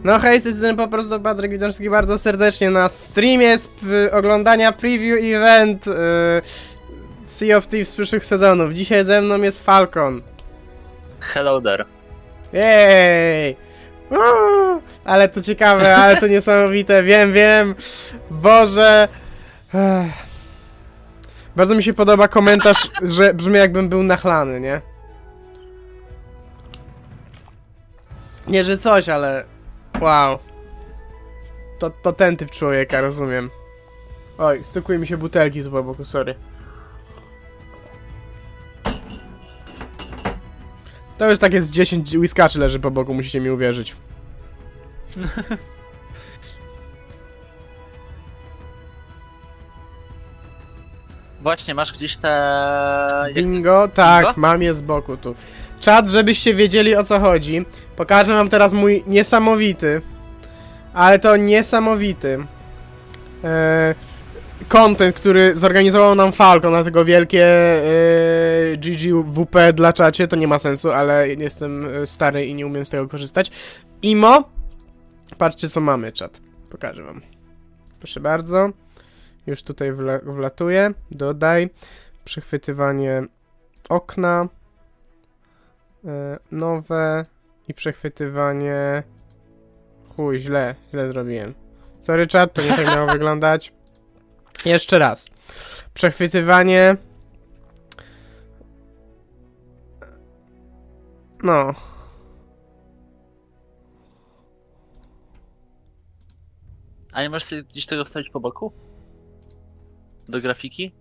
No hej, z tej strony po prostu Patryk, witam wszystkich bardzo serdecznie na streamie z oglądania preview event Sea of Thieves przyszłych sezonów. Dzisiaj ze mną jest Falcon. Hello there. Jej! Ale to ciekawe, ale to niesamowite, wiem. Boże. Bardzo mi się podoba komentarz, że brzmi jakbym był nachlany, nie? Nie, że coś, ale... Wow. To ten typ człowieka, rozumiem. Oj, stukuje mi się butelki z po boku, sorry. To już tak jest 10 whiskaczy leży po boku, musicie mi uwierzyć. Właśnie, masz gdzieś te... Bingo? Tak, Bingo? mam je z boku tu. Czat, żebyście wiedzieli o co chodzi. Pokażę wam teraz mój niesamowity, ale to niesamowity content, który zorganizował nam Falcon na tego wielkie GGWP dla czacie. To nie ma sensu, ale jestem stary i nie umiem z tego korzystać. Imo. Patrzcie co mamy, czat. Pokażę wam. Proszę bardzo. Już tutaj wlatuję. Dodaj. Przechwytywanie okna. Nowe. I przechwytywanie... Chuj, źle zrobiłem. Sorry czat, to nie tak miało wyglądać. Jeszcze raz. Przechwytywanie... No. A nie możesz sobie gdzieś tego wstawić po boku? Do grafiki?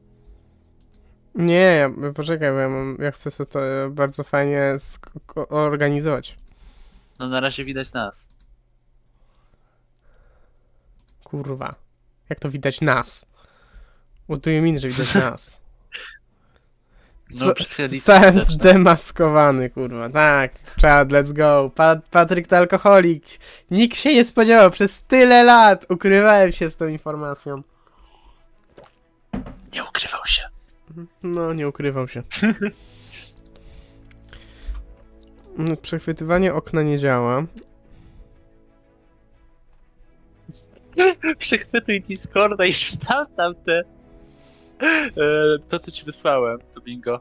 Nie, poczekaj, bo ja chcę sobie to bardzo fajnie organizować. No na razie widać nas. Kurwa. Jak to widać nas? What do you mean, że widać nas? No przez chwilę Zostałem widać, zdemaskowany, kurwa. Tak, czad, let's go. Patryk to alkoholik. Nikt się nie spodziewał. Przez tyle lat ukrywałem się z tą informacją. Nie ukrywał się. No, nie ukrywam się. Przechwytywanie okna nie działa. Przechwytuj Discorda i wstaw tam te... to co ci wysłałem, to bingo.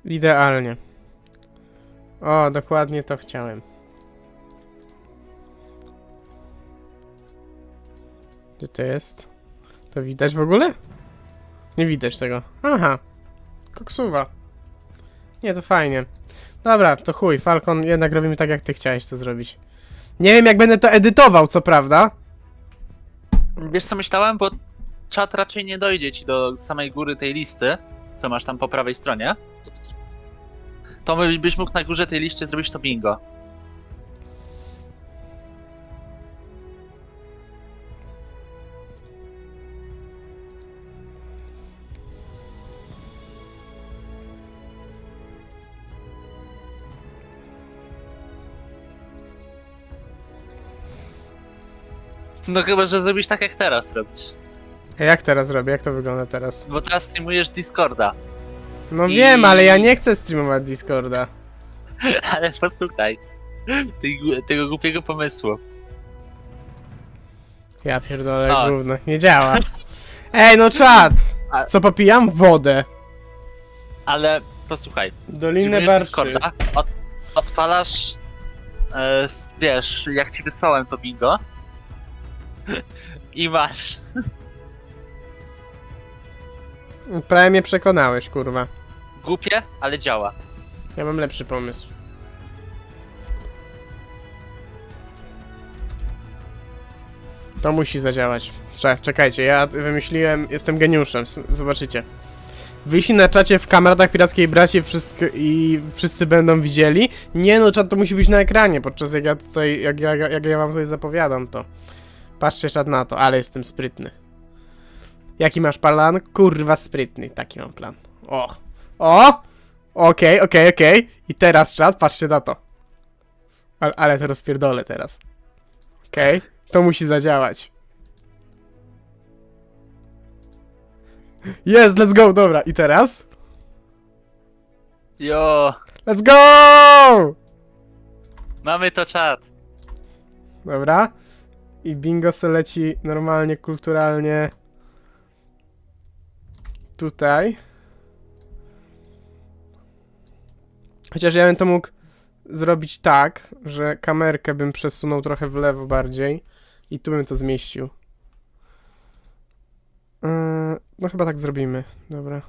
Idealnie. O, dokładnie to chciałem. Gdzie to jest? To widać w ogóle? Nie widać tego. Aha. Koksuwa. Nie, to fajnie. Dobra, to chuj. Falcon, jednak robimy tak, jak ty chciałeś to zrobić. Nie wiem, jak będę to edytował, co prawda. Wiesz co myślałem? Bo czat raczej nie dojdzie ci do samej góry tej listy, co masz tam po prawej stronie. To byś mógł na górze tej listy zrobić to bingo. No chyba, że zrobisz tak jak teraz robisz. A jak teraz robię? Jak to wygląda teraz? Bo teraz streamujesz Discorda. No wiem, ale ja nie chcę streamować Discorda. Ale posłuchaj. Tego głupiego pomysłu. Ja pierdolę, O. gówno. Nie działa. Ej, no czad! Co popijam? Wodę. Ale posłuchaj. Dolinę Streamujesz Barszy. Discorda, odpalasz... wiesz, jak ci wysłałem to bingo. I masz. Prawie mnie przekonałeś, kurwa. Głupie, ale działa. Ja mam lepszy pomysł. To musi zadziałać. Czekajcie, ja wymyśliłem, jestem geniuszem, zobaczycie. Wyślij na czacie w kameradach pirackiej braci wszystko i wszyscy będą widzieli. Nie no, czat to musi być na ekranie, podczas jak ja tutaj, jak ja wam tutaj zapowiadam to. Patrzcie czat na to, ale jestem sprytny. Jaki masz plan? Kurwa sprytny, taki mam plan. O! O! Okej. I teraz czat, patrzcie na to. Ale to rozpierdolę teraz. Okej. To musi zadziałać. Jest, let's go, dobra. I teraz? Jo, Let's go! mamy to czat. Dobra. I bingo se leci normalnie, kulturalnie. Tutaj. Chociaż ja bym to mógł zrobić tak, że kamerkę bym przesunął trochę w lewo bardziej i tu bym to zmieścił. No chyba tak zrobimy. Dobra.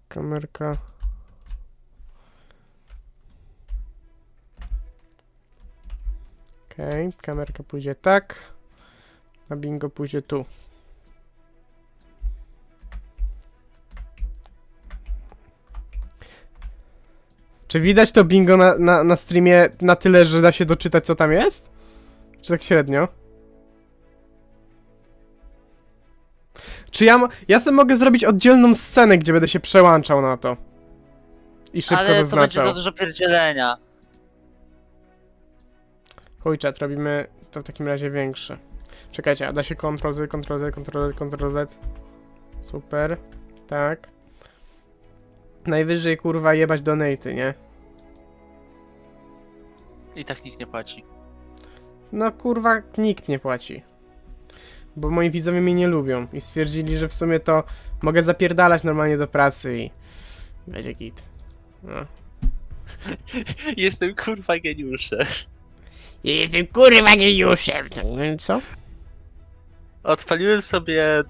Kamerka. Okej, kamerka pójdzie tak, a bingo pójdzie tu. Czy widać to bingo na streamie na tyle, że da się doczytać, co tam jest? Czy tak średnio? Czy ja sobie mogę zrobić oddzielną scenę, gdzie będę się przełączał na to? I szybko Ale to będzie zaznaczał. za dużo pierdzielenia. Chuj, czat, robimy to w takim razie większe. Czekajcie, a da się Ctrl Z, Ctrl Z, Ctrl Z, Ctrl Z. Super. Tak. Najwyżej, kurwa, jebać donaty, nie? I tak nikt nie płaci. No, kurwa, nikt nie płaci. Bo moi widzowie mnie nie lubią i stwierdzili, że w sumie to mogę zapierdalać normalnie do pracy i będzie git. No. Jestem kurwa geniuszem. Jestem kurwa geniuszem. Co? Odpaliłem sobie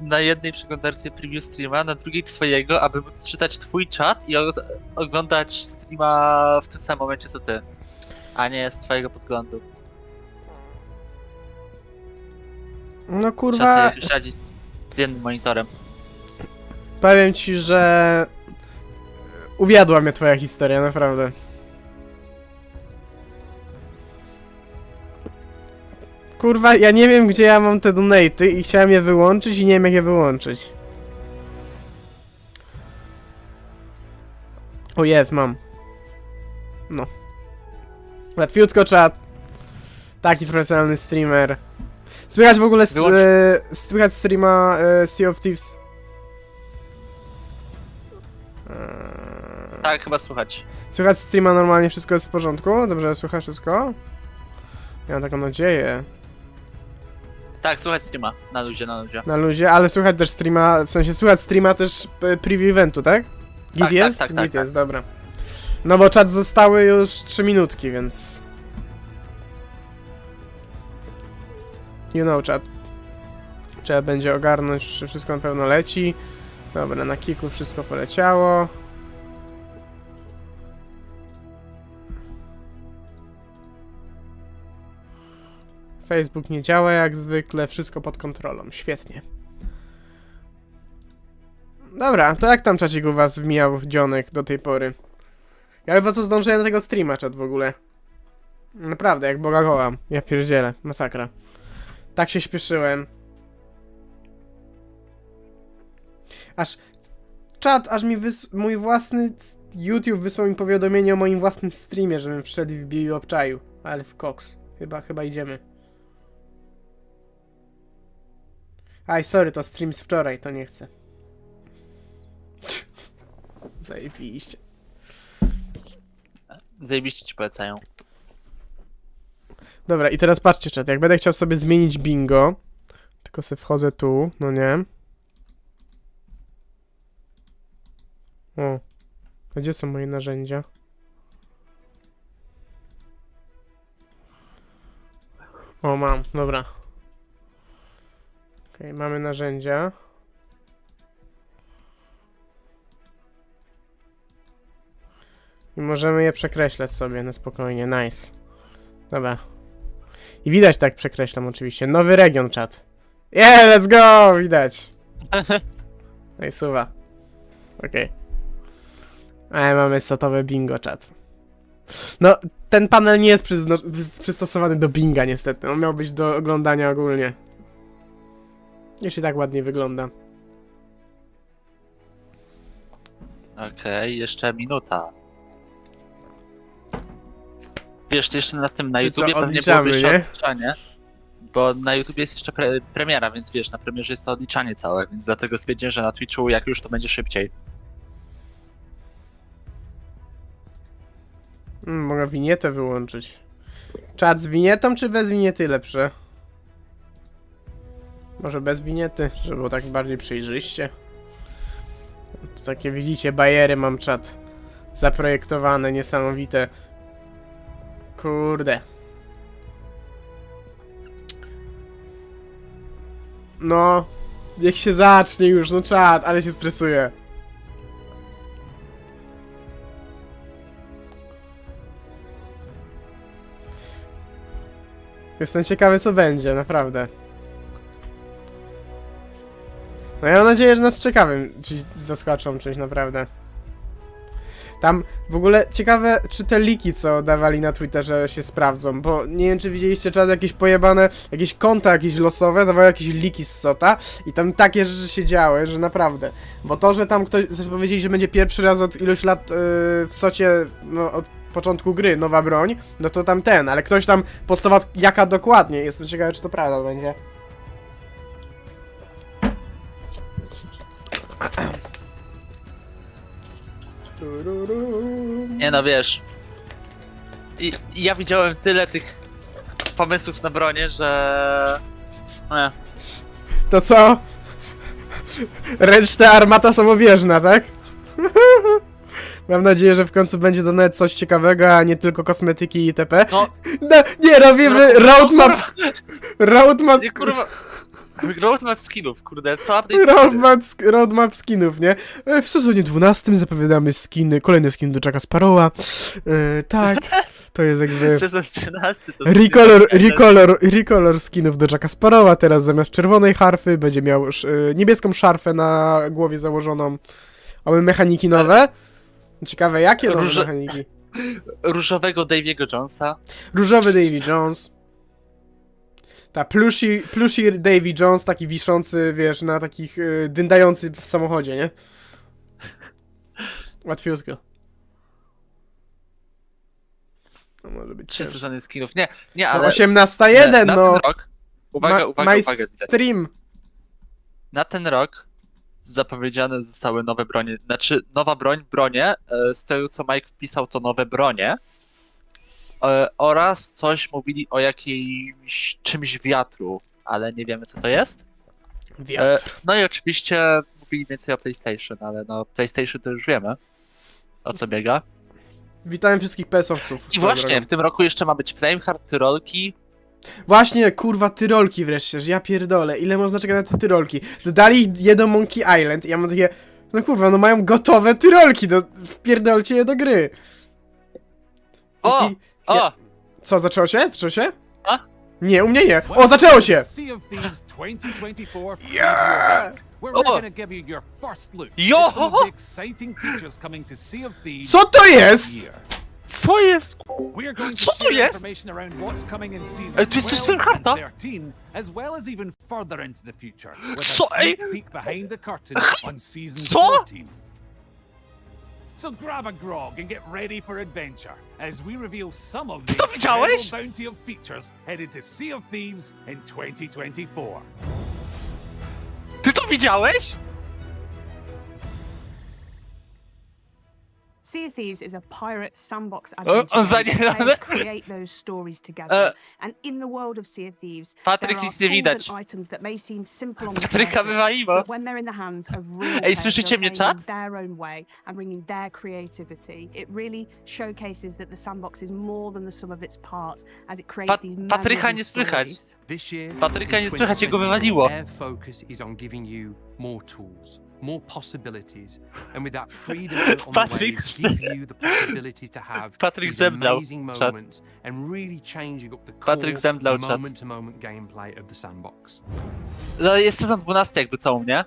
na jednej przeglądarce preview streama, na drugiej twojego, aby móc czytać twój czat i oglądać streama w tym samym momencie co ty. A nie z twojego podglądu. No Trzeba kurwa, sobie jakoś radzić z jednym monitorem. powiem ci, że uwiodła mnie twoja historia, naprawdę. Kurwa, ja nie wiem, gdzie ja mam te donaty i chciałem je wyłączyć i nie wiem, jak je wyłączyć. O jest, mam. No. Łatwiutko, czat. Taki profesjonalny streamer. Słychać w ogóle słychać streama Sea of Thieves? Tak, chyba słychać. Słychać streama normalnie, wszystko jest w porządku? Dobrze, słychać wszystko? Ja mam taką nadzieję. Tak, słychać streama. Na luzie, na luzie. Na luzie, ale słychać też streama, w sensie słychać streama też preview eventu, tak? Git Tak, jest? tak, Git tak, jest, dobra. No bo czat zostały już 3 minutki, więc... You know, czat. Trzeba będzie ogarnąć, czy wszystko na pewno leci. Dobra, na kiku wszystko poleciało. Facebook nie działa jak zwykle, wszystko pod kontrolą, świetnie. Dobra, to jak tam czacik u was wmijał dzionek do tej pory? Ja chyba co zdążyłem na tego streama, czat w ogóle. Naprawdę, jak Boga kocham. Ja pierdzielę, masakra. Tak się śpieszyłem. Aż mi mój własny YouTube wysłał mi powiadomienie o moim własnym streamie, żebym wszedł i wbił i obczaił. Ale w koks. Chyba idziemy. Aj, sorry, to stream z wczoraj, to nie chcę. Zajebiście. Zajebiście ci polecają. Dobra, i teraz patrzcie, czat, jak będę chciał sobie zmienić bingo, tylko sobie wchodzę tu, no nie? O, a gdzie są moje narzędzia? O, mam, dobra. Okej, mamy narzędzia. I możemy je przekreślać sobie na spokojnie, nice. Dobra. I widać tak przekreślam oczywiście. Nowy region, czat. Yeah, let's go! Widać. No i suwa. Okej. Ale mamy sotowe bingo, czat. No, ten panel nie jest przystosowany do binga niestety. On miał być do oglądania ogólnie. Już i tak ładnie wygląda. Okej, jeszcze minuta. Wiesz, ty jeszcze na tym na Ty co, YouTubie pewnie odliczamy, było jeszcze nie? odliczanie. Bo na YouTube jest jeszcze premiera, więc wiesz, na premierze jest to odliczanie całe, więc dlatego stwierdziłem, że na Twitchu jak już to będzie szybciej. Mogę winietę wyłączyć. Czat z winietą czy bez winiety lepsze? Może bez winiety, żeby było tak bardziej przejrzyście. Tu takie widzicie, bajery mam, czat. Zaprojektowane, niesamowite. Kurde. No, niech się zacznie już, no czat, ale się stresuję. Jestem ciekawy, co będzie, naprawdę. No ja mam nadzieję, że nas ciekawym zaskoczą czymś, naprawdę. Tam w ogóle ciekawe, czy te liki, co dawali na Twitterze, się sprawdzą, bo nie wiem, czy widzieliście, czas jakieś pojebane, jakieś konta jakieś losowe, dawały jakieś liki z SOTA i tam takie rzeczy się działy, że naprawdę. Bo to, że tam ktoś powiedzieli, że będzie pierwszy raz od iluś lat w SOCie, no od początku gry, nowa broń, no to tam ten, ale ktoś tam postował jaka dokładnie, jestem ciekawy, czy to prawda będzie. Nie no, wiesz. I ja widziałem tyle tych pomysłów na bronię, że... Nie. To co? Ręczna armata samobieżna, tak? Mam nadzieję, że w końcu będzie to nawet coś ciekawego, a nie tylko kosmetyki itp. No, No, nie, robimy roadmap... Roadmap... nie, kurwa. Roadmap skinów, kurde, co update? Roadmap skinów, nie? W sezonie 12 zapowiadamy skiny, kolejny skin do Jacka Sparrowa. Tak, to jest jakby... Sezon 13 to... Recolor skinów do Jacka Sparrowa, teraz zamiast czerwonej harfy będzie miał niebieską szarfę na głowie założoną. Mamy mechaniki nowe. Ciekawe, jakie nowe mechaniki? Różowego Davy'ego Jonesa. Różowy Davy Jones. Ta plushy Davy Jones, taki wiszący, wiesz, na takich dyndający w samochodzie, nie? Łatwiutko. No może być 3 ciężko. sezony skinów. Nie, No, ale... 18.1, na no! ten rok... Uwaga, My widzę. stream. Na ten rok zapowiedziane zostały nowe bronie, znaczy nowa bronie, z tego co Mike wpisał to nowe bronie, oraz coś mówili o jakimś czymś wiatru, ale nie wiemy co to jest. Wiatr. No i oczywiście mówili więcej o PlayStation, ale no PlayStation to już wiemy o co biega. Witam wszystkich PS-owców. I właśnie, w tym roku jeszcze ma być Flameheart, Tyrolki. Właśnie, kurwa, Tyrolki wreszcie, że ja pierdolę, ile można czekać na te Tyrolki. Dodali je do Monkey Island i ja mam takie, no kurwa, no mają gotowe Tyrolki, wpierdolcie je do gry. O! Co, zaczęło się? Zaczęło się? A? Nie, u mnie nie. O, zaczęło się! Sea of Thieves 2024. Yeah! Where we're going to give you your first look Yo! at some of the exciting features coming to Sea of Thieves. Co to jest? Co jest? We're going to Co to share jest? information around what's coming in seasons Ej, to jest 12 and karta? 13, as well as even further into the future, with Co? a Ej! sneak peek behind the curtain on season Co? 14. So grab a grog and get ready for adventure as we reveal some of the To widziałeś? incredible bounty of features headed to Sea of Thieves in 2024. Ty to widziałeś? Sea of Thieves is a pirate sandbox adventure on where zaniedbany. players create those stories together. And in the world of Sea of Thieves, Patryk, there are nic nie widać. tools and items that may seem simple on the Patryka surface, wywaliło. but when they're in the hands of real Ej, players słyszycie who mnie, are playing czat? their own way and bringing their creativity, it really showcases that the sandbox is more than the sum of its parts as it creates these Patryka memorable nie słychać. stories. This year, Patryka nie in słychać, jego 2024, wywaliło. Their focus is on giving you more tools, more possibilities, and with that freedom on the Patryk waves, give you the possibilities to have Patryk these zemdlał, amazing czat. moments and really changing up the Patryk core zemdlał, czat. moment-to-moment gameplay of the sandbox. No jest sezon 12 jakby co u mnie.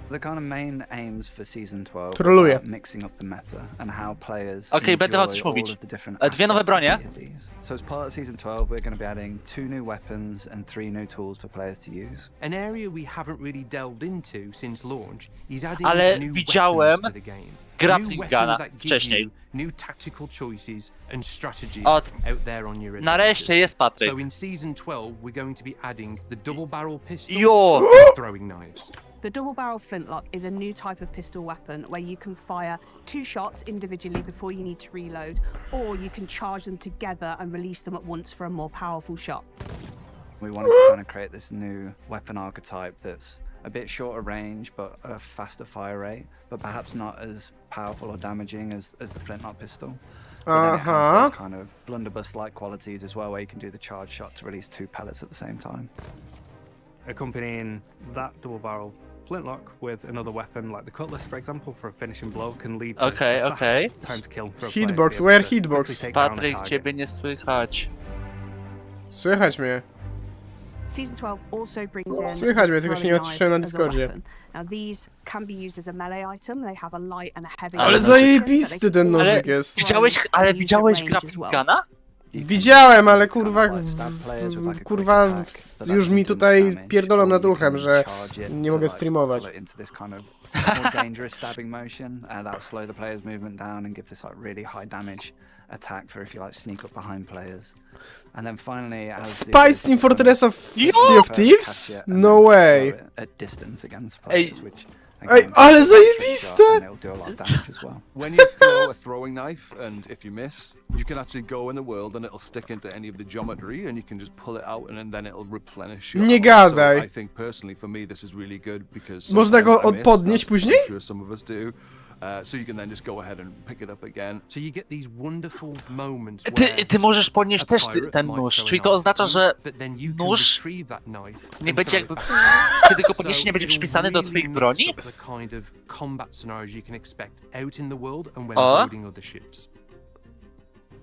The kind of main aims for season 12 Troluję. are mixing up the meta and how players Okej, będę wam enjoy coś all mówić. of the different Dwie nowe aspects of bronie. Sea of Thieves. So as part of season 12 we're going to be adding 2 new weapons and 3 new tools for players to use. An area we haven't really delved into since launch is adding Ale new widziałem weapons to the game. grappling weapons guna that give wcześniej. you new tactical choices and strategies O, out there on your nareszcie adventures. jest Patryk. So in season 12, we're going to be adding the double barrel pistol Jo! and throwing knives. The double barrel flintlock is a new type of pistol weapon where you can fire 2 shots individually before you need to reload, or you can charge them together and release them at once for a more powerful shot. We wanted to kind of create this new weapon archetype that's a bit shorter range but a faster fire rate, but perhaps not as powerful or damaging as the flintlock pistol. But then it has those kind of blunderbuss-like qualities as well, where you can do the charge shot to release 2 pellets at the same time. Accompanying that double barrel flintlock with another weapon like the cutlass, for example, for a finishing blow can lead to Okay, a fast okay. time to kill for a Hitbox, player where to be able to hitbox? quickly take down a Patryk, target. ciebie nie słychać. Słychać mnie. Season 12 also brings in Słychać mnie, tylko się nie throwing odciszyłem na knives as a Discordzie. weapon. Now these can be used as a melee item. They have a light and a heavy. Ale Ale ammunition that they zajebisty can ten also nożyk jest. throw Widziałeś range grappling as well. guna? Widziałem, ale kurwa, Players with like a quick kurwa, attack that już actually mi do tutaj damage, pierdolą or nad you uchem, can że charge it nie to, mogę like, streamować. pull it into this kind of more dangerous stabbing motion, and that will slow the player's movement down and give this like really high damage attack for if you like sneak up behind players. And then finally, it has the Spice ability Team to Fortress of kind Sea of catch Thieves? it and No then way. throw it at distance against players, which Ej, again, ale is a trick zajebiste! shot and it'll do a lot of damage as well. When you throw a throwing knife, and if you miss, you can actually go in the world and it'll stick into any of the geometry, and you can just pull it out, and then it'll replenish your Nie armor. gadaj. So I think personally, for me, this is really good because Można go sometimes I miss, podnieść as później? I'm sure some of us do. So you can then just go ahead and pick it up again. So you get these wonderful moments where Ty możesz podnieść a też pirate ten might nóż, throw a czyli to knife oznacza, at you, że but then you can nóż retrieve that knife nie and będzie throw jakby... it back. Kiedy go So podniesiesz, nie będzie it'll przypisany do really twoich mix broni? up the kind of combat scenarios you can expect out in the world and when O. building other ships.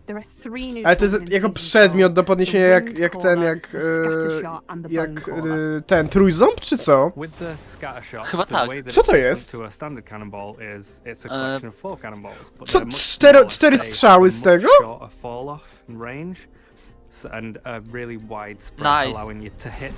There are 3 new Ale to jest tools in jako season przedmiot do 12. podniesienia The jak wind ten, caller, jak... the scatter shot and the jak bone caller. ten trójząb, czy co? With the scatter shot, Chyba the tak. way that Co it's to different jest? to a standard cannonball is it's a collection of 4 cannonballs, but Co, they're much cztery smaller, strzały they z have a tego? much shorter fall off in range, and a really wide spread, Nice. allowing you to hit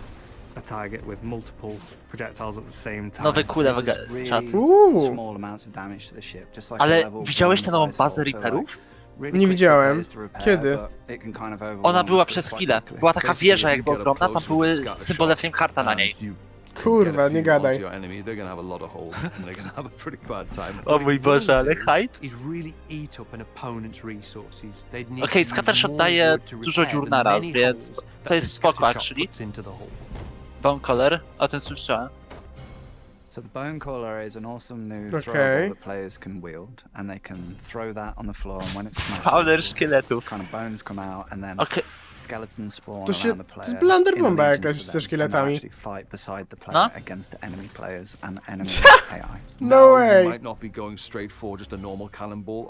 a target with multiple projectiles at the same time. Nowe kule It does czat. really small amounts of damage to the ship, just like a Ale level widziałeś one tę nową size bazę hole, so, Reaperów? like, really Nie quick for widziałem. players to repair, Kiedy? but it can kind of overwhelm Ona była crews przez quite chwilę. quickly. Była taka Basically, wieża if jakby you get up ogromna, tam close with były the scatter symbole shot, Flamehearta na niej. you Kurwa, get a nie few gadaj. onto your enemy, they're gonna have a lot of holes, and they're gonna have a pretty bad time. O mój Boże, ale hype. Is really eat up an opponent's resources. They'd need Okej, to scatter use shot more daje wood to dużo repair dziur the naraz, many więc holes to that jest the spoko, scatter shot actually. puts into the hole. Bone Color, o tym słyszałem. So the bone caller is an awesome new Okay. throwable that players can wield, and they can throw that on the floor, and when it Spawner smashes, szkieletów. kind of bones come out, and then Okej, skeletons spawn To się- around the to player. jest blunderbomba in allegiance jakaś to ze them, szkieletami. and they actually fight beside the player No. against enemy players and enemy AI. No Now, way. You might not be going straight for just a normal cannonball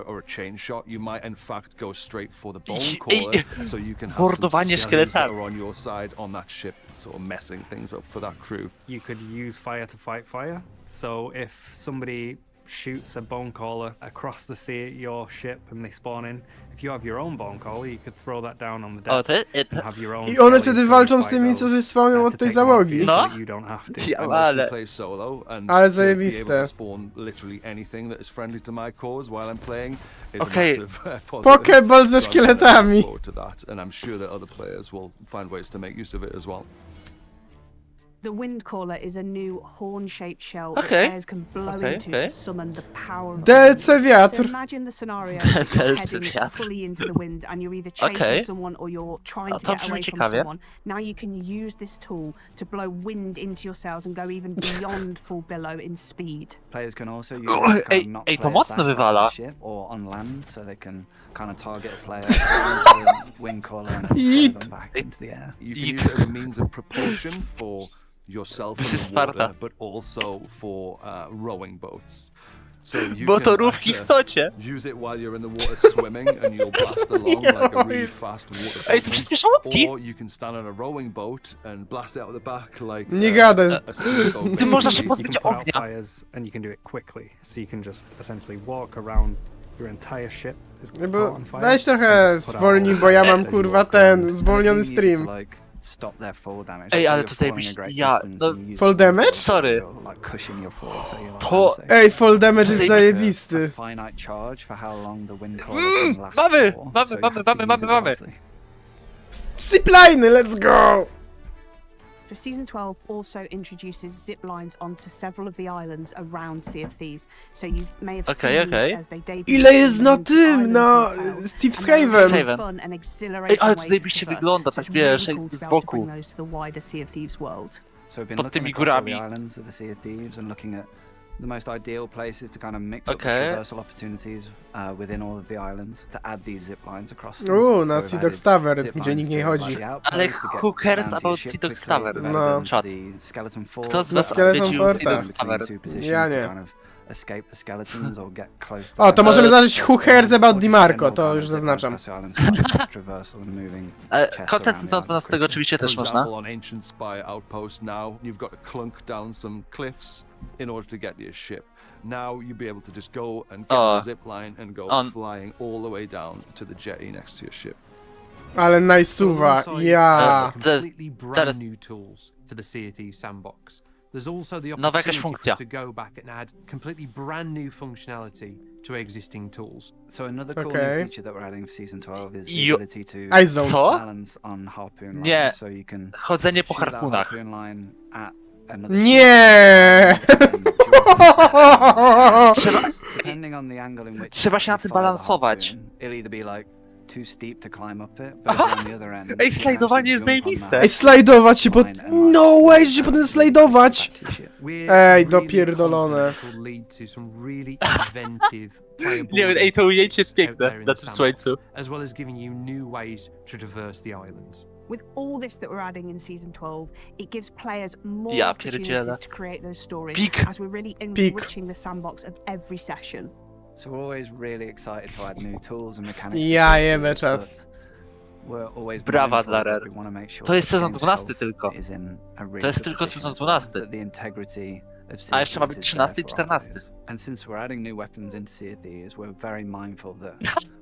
or a chain shot. You might, in fact, go straight for the bone caller, so you can have some Mordowanie skeletons that szkieletami. are on your side on that ship, sort of messing things up for that crew. You could use fire to fight fire. So if somebody shoots a bone caller across the sea at your ship and they spawn in, if you have your own bone caller, you could throw that down on the o deck ty? and have your own. I one skellies wtedy go walczą and z fight tymi, co those, się spawnią to od tej take them out załogi. so No. that you don't have to. Ja, I mostly ale... play solo, and Ale to be able zajebiste. to spawn literally anything that is friendly to my cause while I'm playing is Okej. a massive positive. Pokeball ze So I'm szkieletami. looking forward to that, and I'm sure that other players will find ways to make use of it as well. The wind caller is a new horn-shaped shell Okay. that players can blow Okay, into okay. to summon the power of DLC the wind. So wiatr. imagine the scenario that you're DLC heading wiatr. fully into the wind and you're either chasing Okay. someone or you're trying A to to get brzmi away from ciekawie. someone. Now you can use this tool to blow wind into your sails and go even beyond full billow in speed. Players can also use Oh, it to kind ej, of knock ej, to players mocno back off wywala. the ship or on land, so they can kind of target a player, throw into the wind caller, and throw Yeet. them back into the air. You can use it as a means of propulsion for yourself This in is the water, Sparta. but also for rowing boats. So you Motorówki w can socie. use it while you're in the water swimming, and you'll blast along like a really Yes. fast water Ej, to boat. przyspiesza łódki. Or you can stand on a rowing boat and blast it out the back like Nie gadaj. a speedboat. Ty można się basically. pozbyć You can put out ognia. fires and you can do it quickly. So you can just essentially walk around your entire ship. Is Nie, caught bo on fire weź and trochę just put out zwolnij, all bo ja the mam fires kurwa you walk around. ten And zwolniony if you use it to, stream. like, stop their fall damage. Ej, So ale you're to falling zajebiście- a great ja- distance no- and you use Fall the wind damage? to, Sorry. like cushion your fall, so you're To- unsafe. Ej, fall damage jest Ej, A zajebisty. finite charge for how long the wind caller can last mamy, for, mamy, so you mamy, have to mamy, use it mamy. wisely. Zipline, let's go! So Season 12 also introduces zip lines onto several of the islands around Sea of Thieves. So you may have Okay, seen okay. these as they debut. Ile jest in na the tym, Island na Hotel. Steve's And they're Haven? really Haven. fun and Ej, exhilarating ale to ways zajebiście to traverse. wygląda, So tak it's really wiesz, cool jak to z be able to boku. bring those to the wider Sea of Thieves world. So we've been Pod looking tymi across all the górami. islands of the Sea of Thieves and looking at the most ideal places to kind of mix up Okay. the traversal opportunities within all of the islands to add these zip lines across them. Uuu, So na we've Sea added Dogs Tavern, zip gdzie lines nikt nie to, like, chodzi. the Ale outpost to get who cares down to your about ship Sea Dogs quickly. Tavern? We've No. added Czat. the skeleton fort, Kto z so was Skeleton odwiedził Forta. Sea Dogs between Tavern? two positions Ja to nie. kind of escape the skeletons or get close to O, to them. możemy zacząć Or Who Cares About just DiMarco, general to kind już of zip zaznaczam. lines across the islands for fast traversal and moving chests Kontent around the sezon islands 12 quickly. oczywiście For też można. example, on Ancient Spire Outpost now, you've got to clunk down some cliffs in order to get to your ship. Now you'll be able to just go and get on the zip line and go on- flying all the way down to the jetty next to your ship. Ale najsuwa, ja. Completely brand zaraz. new tools to the Sea of Thieves sandbox. There's also the Nowa jakaś opportunity funkcja. for us to go back and add completely brand new functionality to existing tools. So another cool Okay. new feature that we're adding for season 12 is the You- ability to Ice Zone. Co? balance on harpoon line. Nie. So you can Chodzenie po shoot that harpunach. harpoon line at another Nie! ship and draw it. Trzeba, Depending on the angle in which Trzeba się you na tym fire the balansować. harpoon, it'll either be like too steep to climb up it, but if you're on the other end, Ej, you can slajdowanie actually jest jump on zajebiste. that Ej, slajdować się pod... line and, like, No way, że się potem slajdować! back to your ship. We're Ej, really dopierdolone. confident this will lead to some really inventive Nie wiem, ej, to ujęcie jest out piękne there in na the tym sandbox, słońcu. as well as giving you new ways to traverse the islands. With all this that we're adding in Season 12, it gives players more Ja pierdzielę. opportunities to create those stories Peak. as we're really Peak. enriching the sandbox of every session. So we're always really excited to add new tools and mechanics. Ja to jebę, Sea of Thieves, czat. but we're always Brawa mindful dla that Rare. we wanna make sure To jest that sezon game's 12 health tylko. is in a really To jest good tylko position sezon as well, 12. that the integrity of Sea A of jeszcze ma Thieves być is 13 i there for our 14. players. And since we're adding new weapons into Sea of Thieves, we're very mindful that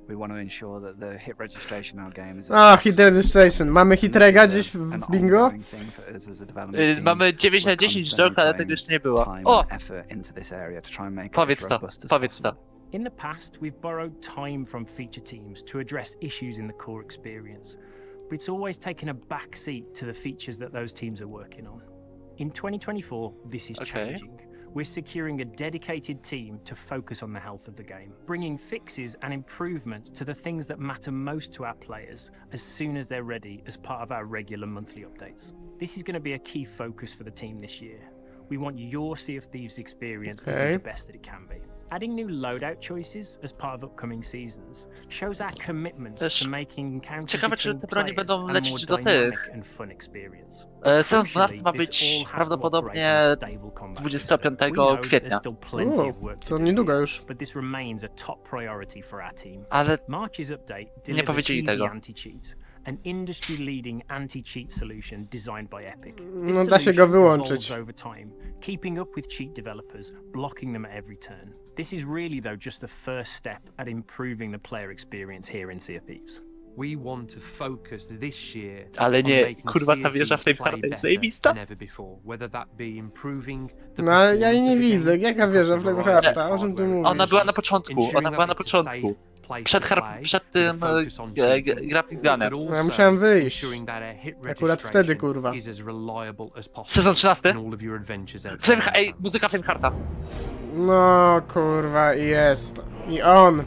we want to ensure that the hit registration in our game is A, hit registration. Mamy hit rega This is gdzieś an w bingo? ongoing thing for us as a development team. Mamy 9 na We're 10 constantly joke, ale tego putting jeszcze nie było. time O! and effort into this area to try and make it Powiedz as to, robust as powiedz possible. to. In the past, we've borrowed time from feature teams to address issues in the core experience, but it's always taken a back seat to the features that those teams are working on. In 2024, this is Okay. changing. We're securing a dedicated team to focus on the health of the game, bringing fixes and improvements to the things that matter most to our players as soon as they're ready as part of our regular monthly updates. This is going to be a key focus for the team this year. We want your Sea of Thieves experience to Okay. be the best that it can be. Adding new loadout choices as part of upcoming seasons shows our commitment Też to making encounters ciekawe, czy between te broni players będą a more lecieć do dynamic tych. and fun experience. Sezon Crucially, 12 ma this być all has to prawdopodobnie operate on stable combat 25 system. We know kwietnia. there's still plenty O, of work to to do niedługo here, już. but this remains a top priority for our team. Ale March's update nie delivered powiedzieli Easy tego. Anti-Cheat, an industry-leading anti-cheat solution designed by Epic. This No da się go solution wyłączyć. evolves over time, keeping up with cheat developers, blocking them at every turn. This is really, though, just the first step at improving the player experience here in Sea of Thieves. We want to focus this year Ale on nie, making kurwa, Sea ta of wieża w Thieves tej play karty jest better zajebista. than ever before, whether that be improving the No ale ja jej nie performance of the widzę. game Jaka wieża across w a Lego variety Harta? of O czym ty hardware and mówisz? Ona była na początku, ensuring ona that była na it's a początku. safe place Przed, to play, przed with a tym focus on graphic cheating, gunner. but Ja also musiałem wyjść. ensuring that a hit Akurat wtedy, registration kurwa. is as reliable as possible Sezon 13? in all of your adventures out there in the Ej, sandbox. muzyka Flamehearta. No kurwa, jest. I on.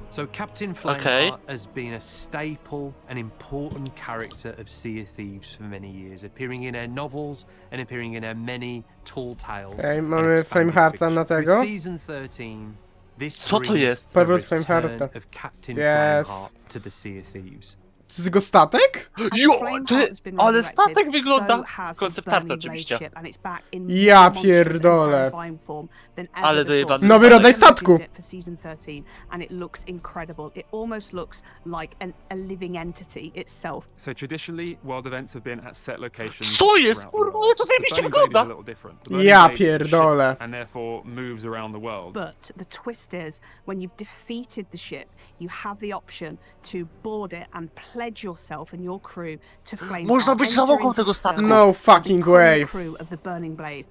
So Captain Okay. Flameheart has been a staple and important character of Sea of Thieves for many years, appearing in her novels and appearing in her many tall tales. Okej, and mamy expanded Flamehearta fiction. na tego. With season 13, this Co to brings jest? the Powrót return Flamehearta. of Captain Yes. Flameheart to the Sea of Thieves. To jest jego statek? Jo, Flameheart ty, has been ale resurrected, statek wygląda so has z his konceptartu burning oczywiście. blade ship, and it's back in Ja more monstrous and pierdolę. terrifying form than ever Ale before. dojebany. Nowy They've rodzaj reimagined statku. it for season 13, and it looks incredible. It almost looks like a living entity itself. So traditionally, world events have been at set locations. Co jest, throughout the kurwa, world. ale to The zajebiście Burning Blade is wygląda. a little different. The Burning Ja Blade is a pierdolę. ship And therefore moves around the world. But the twist is, when you've defeated the ship, you have the option to board it and pledge yourself and your crew to Flameheart. Można być Enter załogą into tego the statku. circle No and fucking become way. the crew of the Burning Blade.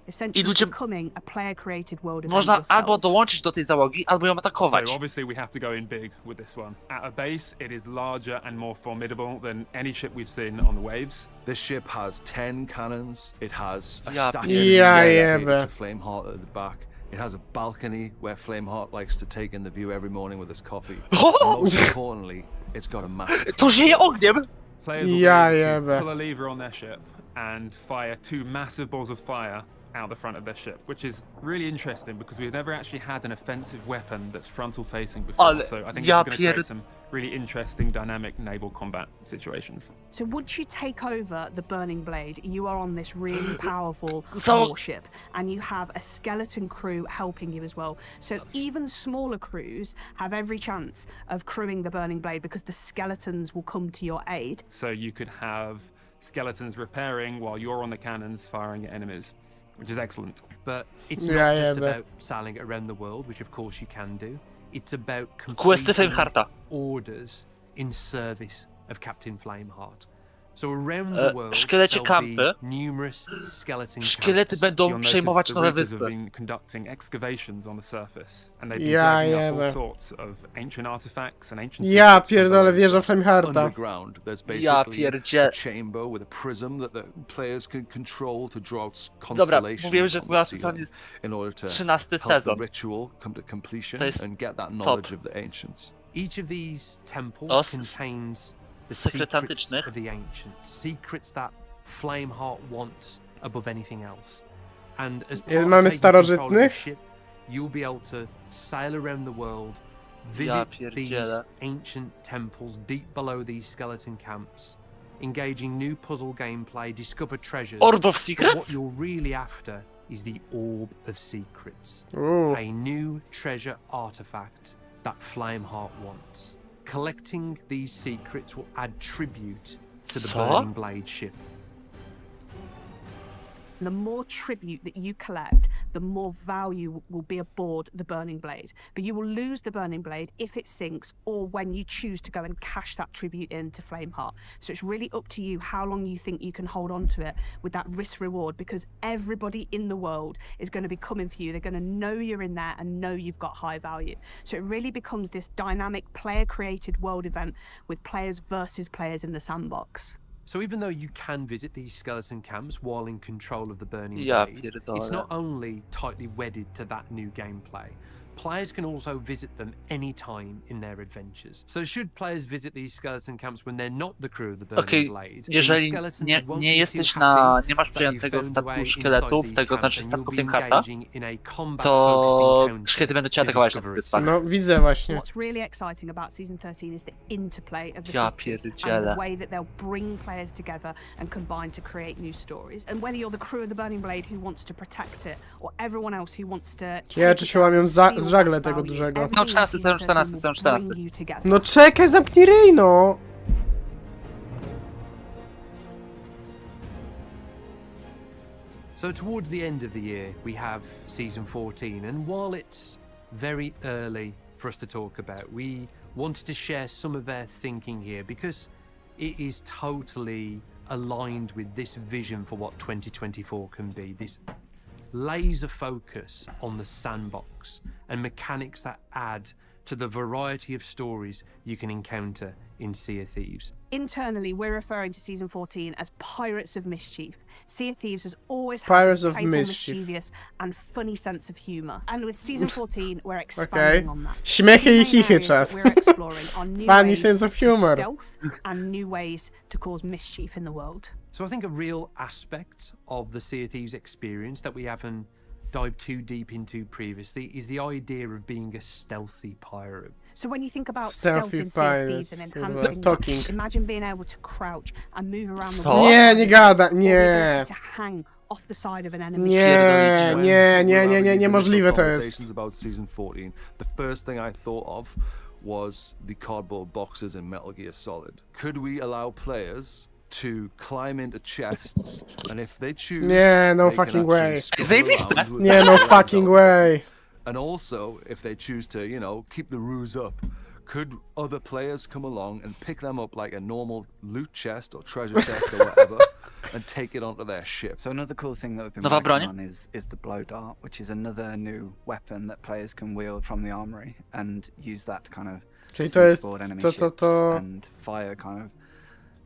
Essentially ludzie- becoming a player-created world event Można albo yourselves. dołączyć do tej załogi, albo ją atakować. So obviously we have to go in big with this one. At a base, it is larger and more formidable than any ship we've seen on the waves. This ship has 10 cannons. It has a Ja statue pierdolę. dedicated to Flameheart at the back. It has a balcony where Flameheart likes to take in the view every morning with his coffee. And most importantly, it's got a massive... To zieje ogniem! Players will Ja be able jebę. to pull a lever on their ship and fire 2 massive balls of fire out the front of their ship, which is really interesting because we've never actually had an offensive weapon that's frontal facing before. Ale So I think ja it's going to create pierd- some really interesting dynamic naval combat situations. So once you take over the Burning Blade, you are on this really powerful So- warship, and you have a skeleton crew helping you as well. So even smaller crews have every chance of crewing the Burning Blade because the skeletons will come to your aid. So you could have skeletons repairing while you're on the cannons firing at enemies, which is excellent. But it's Yeah, not just but- about sailing around the world, which of course you can do. It's about Questy completing Flamehearta. orders in service of Captain Flameheart. So around the world, szkielecie there'll kampy. be numerous skeleton Szkielety camps. będą You'll przejmować notice the nowe Reapers have wyspy. been conducting excavations on the surface, and they've been Ja digging up jebę. all sorts of ancient artifacts and ancient Ja secrets from pierdolę, the wieża Flamehearta. Underground, there's Ja basically pierdzie- a chamber with a prism that the players can control to draw out Dobra, constellations mówiłem, że on była the sezon ceiling jest in order to 13 help the sezon. ritual come to completion To jest and get that knowledge of the ancients. Each of these temples O, contains the sekret secrets antycznych. of the ancients, secrets that Flameheart wants above anything else. And as part of mamy taking control of the starożytnych? ship, you'll be able to sail around the world, Ja visit pierdzielę. these ancient temples deep below these skeleton camps, engaging new puzzle gameplay, discover treasures. Orb of But Secrets? what you're really after is the Orb of Secrets, Uuu. a new treasure artifact that Flameheart wants. Collecting these secrets will add tribute to the Co? Burning Blade ship. The more tribute that you collect, the more value will be aboard the Burning Blade. But you will lose the Burning Blade if it sinks or when you choose to go and cash that tribute in to Flameheart. So it's really up to you how long you think you can hold on to it with that risk reward, because everybody in the world is going to be coming for you. They're going to know you're in there and know you've got high value. So it really becomes this dynamic player-created world event with players versus players in the sandbox. So even though you can visit these skeleton camps while in control of the Burning Ja Blade, pierdolę. it's not only tightly wedded to that new gameplay. Players can also visit them anytime in their adventures. So should players visit these skeleton camps when they're not the crew of the Burning Okej, Blade, these jeżeli skeletons nie, won't nie be jesteś too na, happy nie masz that przejętego you found a statku way szkieletów, inside tego these znaczy camps, and statku you'll be Flamehearta, engaging in a combat-focused to encounter szkielety będą cię to atakować na discover tych its wyspach. No widzę właśnie. What's really exciting about Season 13 is the interplay of the Ja features and pierdzielę. the way that they'll bring players together and combine to create new stories. And whether you're the crew of the Burning Blade who wants to protect it, or everyone else who wants to... Ciekawe, czy się łamią z żagle tego dużego. No, 14, sezon 14, sezon 14. No czekaj, zamknij ryj, no! So towards the end of the year, we have Season 14, and while it's very early for us to talk about, we wanted to share some of our thinking here because it is totally aligned with this vision for what 2024 can be, this laser focus on the sandbox and mechanics that add to the variety of stories you can encounter in Sea of Thieves. Internally, we're referring to Season 14 as Pirates of Mischief. Sea of Thieves has always had Pirates this of playful, Mischief. mischievous and funny sense of humour. And with Season 14, we're expanding Okej. on that. Śmiechy i The main chichy areas czas. that we're exploring are new Funny ways sense of to humor. stealth and new ways to cause mischief in the world. So I think a real aspect of the Sea of Thieves experience that we haven't dived too deep into previously is the idea of being a stealthy pirate. So when you think about stealth Stealthy in Sea of pirate, Thieves and kurwa, enhancing talking. that, imagine being able to crouch and move around the Co? world. Nie, nie gada, Or the nie. ability to hang off the side of an enemy. Nie, nie, nie, nie, nie, niemożliwe to Conversations jest. about season 14. The first thing I thought of was the cardboard boxes in Metal Gear Solid. Could we allow players to climb into chests, and if they choose, Nie, no they can fucking actually way. scuttle Zajebiste. around with Nie, their no legs fucking open. way. And also, if they choose to, you know, keep the ruse up, Could other players come along and pick them up like a normal loot chest or treasure chest or whatever and take it onto their ship? So another cool thing that we've been Nowa working broń? on is the blow dart, which is another new weapon that players can wield from the armory and use that to kind of Czyli to jest board enemy to ships and fire kind of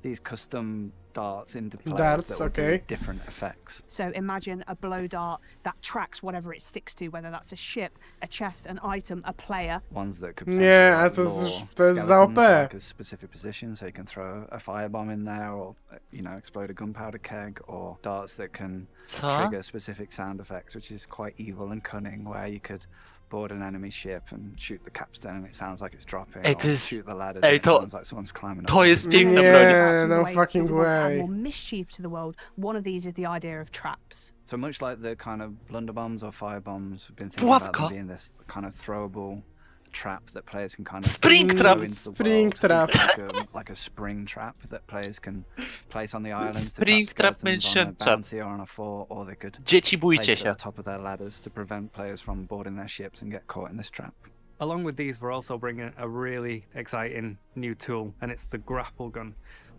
these custom darts into players Darts, that will okay. do different effects. So imagine a blow dart that tracks whatever it sticks to, whether that's a ship, a chest, an item, a player. Ones that could Nie, potentially, a to lure jest- to jest za skeletons OP. to, like a specific position, so you can throw a firebomb in there, or you know, explode a gunpowder keg, or darts that can Co? trigger specific sound effects, which is quite evil and cunning, where you could board an enemy ship and shoot the capstan and it sounds like it's dropping, Ej, or to jest- shoot the ladders ej, and it to- sounds like someone's climbing up. To jest piękna Nie. broń. Apart from no the ways that fucking we want to add way. more mischief to the world. One of these is the idea of traps. So much like the kind of blunderbombs or firebombs, we've been thinking about Pułapka. them being this kind of throwable trap that players can kind of Spring throw trap. into the Spring world. trap. Like a spring trap that players can place on the islands to Spring trap trap skeletons on a mentioned. bounty or on a fort, or they could Dzieci, place bójcie it się. at the top of their ladders to prevent players from boarding their ships and get caught in this trap. Along with these, we're also bringing a really exciting new tool, and it's the grapple gun,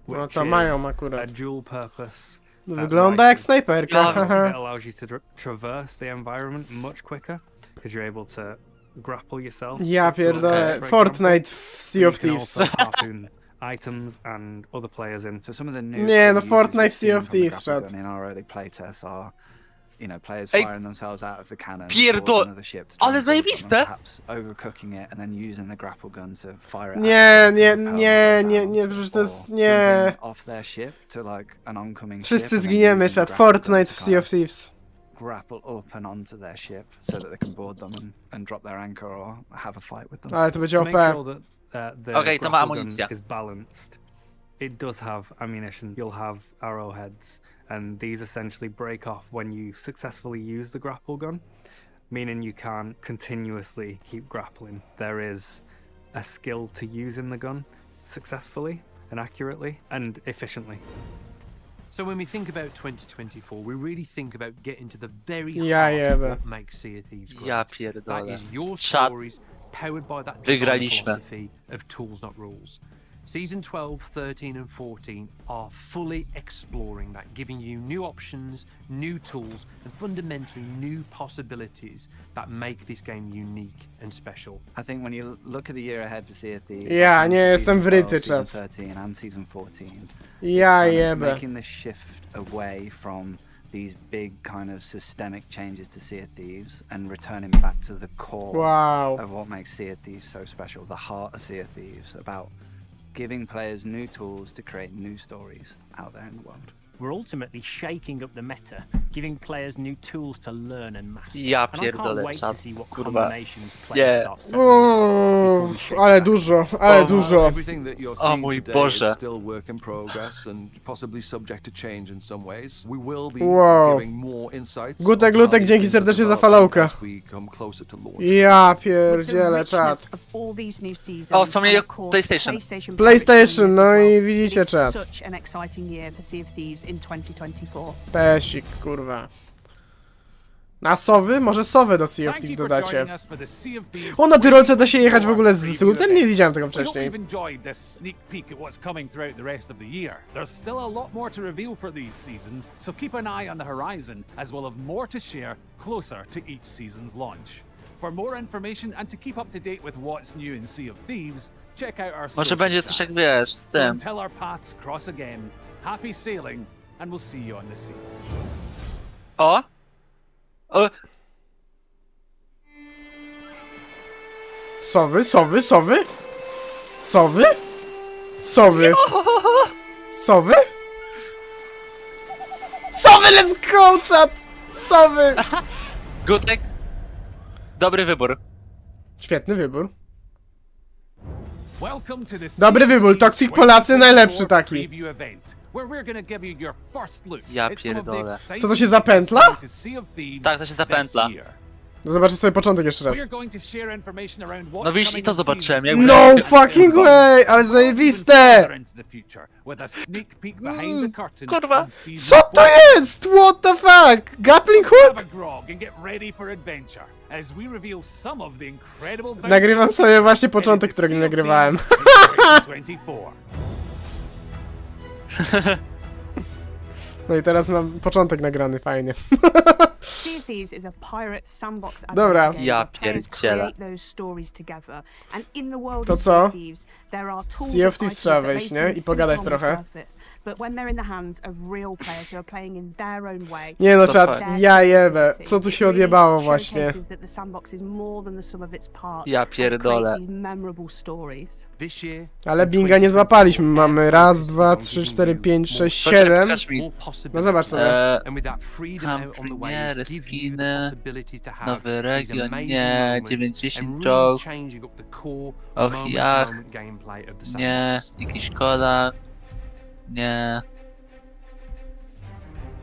No which to mają is a akurat. dual purpose. Wygląda jak snajperka. Ja- It haha. allows you to traverse the environment much quicker because you're able to grapple yourself. Ja up to a pierdolę. boat, for Fortnite w example. Sea of You can Thieves. also harpoon items and other players in. So some of the new Nie, no cool uses Fortnite we've Sea seen of from the Thieves, grapple czat. gun in our early playtests are, you know, players Ej, firing themselves out of the cannon pierdol- towards another ship to try ale and board them, zajebiste! and perhaps overcooking it and then using the grapple gun to fire it Nie, out nie, of nie, themselves nie, nie, out, przecież to jest, or nie. jumping off their ship to like an oncoming ship Wszyscy and then zginiemy, using the czat. grapple gun Fortnite to w kind Sea of Thieves. grapple up and onto their ship so that they can board them and drop their anchor or have a fight with them. Ale to będzie To OP. make sure that the Okej, to ma grapple gun amunicja. is balanced, it does have ammunition. You'll have arrowheads, and these essentially break off when you successfully use the grapple gun, meaning you can't continuously keep grappling. There is a skill to using the gun successfully and accurately and efficiently. So when we think about 2024, we really think about getting to the very Ja heart of jebę. what makes Sea of Thieves great. Ja That pierdolę. is your Czat. stories powered by that design Wygraliśmy. philosophy of tools, not rules. Season 12, 13 and 14 are fully exploring that, giving you new options, new tools and fundamentally new possibilities that make this game unique and special. I think when you look at the year ahead for Sea of Thieves, Ja for nie season jestem 12, wryty, season czat. 13 and season 14, Ja kind of jebę. making the shift away from these big kind of systemic changes to Sea of Thieves and returning back to the core Wow. of what makes Sea of Thieves so special, the heart of Sea of Thieves, about giving players new tools to create new stories out there in the world. We're ultimately shaking up the meta, giving players new tools to learn and master. Ja And I can't pierdolę, wait to czat. see what Kurwa. combinations players Nie. start setting up before we shake Ale back. dużo, ale O, dużo. Everything that you're O seeing mój today Boże. is still work in progress and possibly subject to change in some ways. We will be Wow. giving more insights. Gutek, on Lutek, how dzięki these serdecznie za things develop followka. as we come closer to launch. Ja With the pierdzielę, richness czat. of all these new seasons, O, wspomnieli and o of course PlayStation. PlayStation, no as i well, widzicie, it is czat. such an exciting year for Sea of Thieves in 2024. Pesik, kurwa. Na sowy? Może sowę do Sea of Thank you Thieves for dodacie. joining us for the Sea of Thieves O, na Tyrolce da się jechać w ogóle z preview Lutem? Nie event. widziałem tego We hope wcześniej. you've enjoyed this sneak peek at what's coming throughout the rest of the year. There's still a lot more to reveal for these seasons, so keep an eye on the horizon as we'll have more to share closer to each season's launch. For more information and to keep up to date with what's new in Sea of Thieves, check out our Może social będzie coś jak channels. wiesz, z So tym. until our paths cross again, happy sailing, and we'll see you on the seas. O! O! Sowy, sowy, sowy? Sowy? Sowy? Sowy? Sowy, let's go, chat! Sowy! Gutek! Dobry wybór. Świetny wybór. Welcome to the Dobry Sea of wybór, Thieves Toxic Polacy, najlepszy 2024 taki. preview event, where we're gonna give you your first look Ja at some of the pierdolę. exciting Co to się things zapętla? coming to Sea of Thieves Tak, to się this zapętla. year. Zobaczę sobie początek jeszcze raz. We're going to share information around what's No widzisz, i coming to in zobaczyłem, seasons jakby- No fucking way! Ale zajebiste! into the future, with a sneak peek behind the curtain kurwa. on season Co to 14. jest? What the fuck? Grappling Have hook? a grog and get ready for adventure as we reveal some of the incredible bounties Nagrywam sobie właśnie headed to początek, którego nie Sea of nagrywałem. Thieves in 2024. No i teraz mam początek nagrany, fajnie. Sea of Thieves is a pirate sandbox Dobra. adventure game Ja where players pierdzielę. create those stories together. And in the world To of Sea co? of Thieves, there are tools Sea of and Thieves items trzeba that may wejść, nie? seem I simple pogadać on the trochę. surface, but when they're in the hands of real players who are playing in their own way, Nie no, To czat, fakt. ja jebę. Co tu it się really odjebało właśnie? showcases that the sandbox is more than the sum of its parts Ja and pierdolę. creates these memorable stories. This year, Ale in binga nie 2024, złapaliśmy. Mamy Air raz, Force dwa, is on trzy, giving cztery, you pięć, more sześć, Poczekaj, siedem. pokaż mi. more possibilities. No zobacz sobie. And with that freedom Tam out on the premiery, waves, give you the skiny, possibility to have nowy these region, amazing nie, moments 90 and really czołg. changing up the core Och, jach. moment-to-moment gameplay of the Nie, sandbox. jakiś kola. Nie.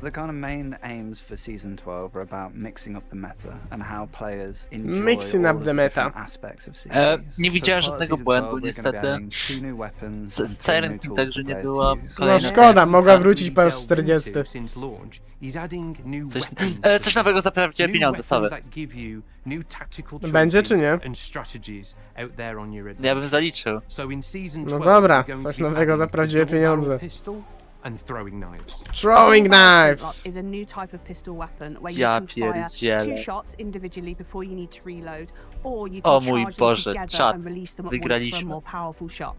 The kind of main aims for season 12 are about mixing up the meta and how players enjoy Mixing all up of the the meta. different aspects of Sea of Thieves. nie So widziałem as part of żadnego season błędu, 12 we're gonna be niestety. adding 2 new weapons Z and 3 Siren new King tools także for nie players to było. use. No Kolejne. szkoda, mogła Have wrócić really po raz delved 40. into since launch is adding new Coś, weapons to coś the nowego game. za prawdziwe New pieniądze, sorry. weapons that give you new tactical Będzie czy choices nie? and strategies out there on your Ja bym adventures. zaliczył. So in season No 12, dobra, we're going coś to be nowego za adding prawdziwe double barrel pieniądze. pistol and throwing knives. Throwing knives! Flintlock is a new type of pistol weapon where you Ja can fire pierdzielę. 2 shots individually before you need to reload, or you O can mój charge them Boże, together czat. and release them at once for a Wygraliśmy. more powerful shot.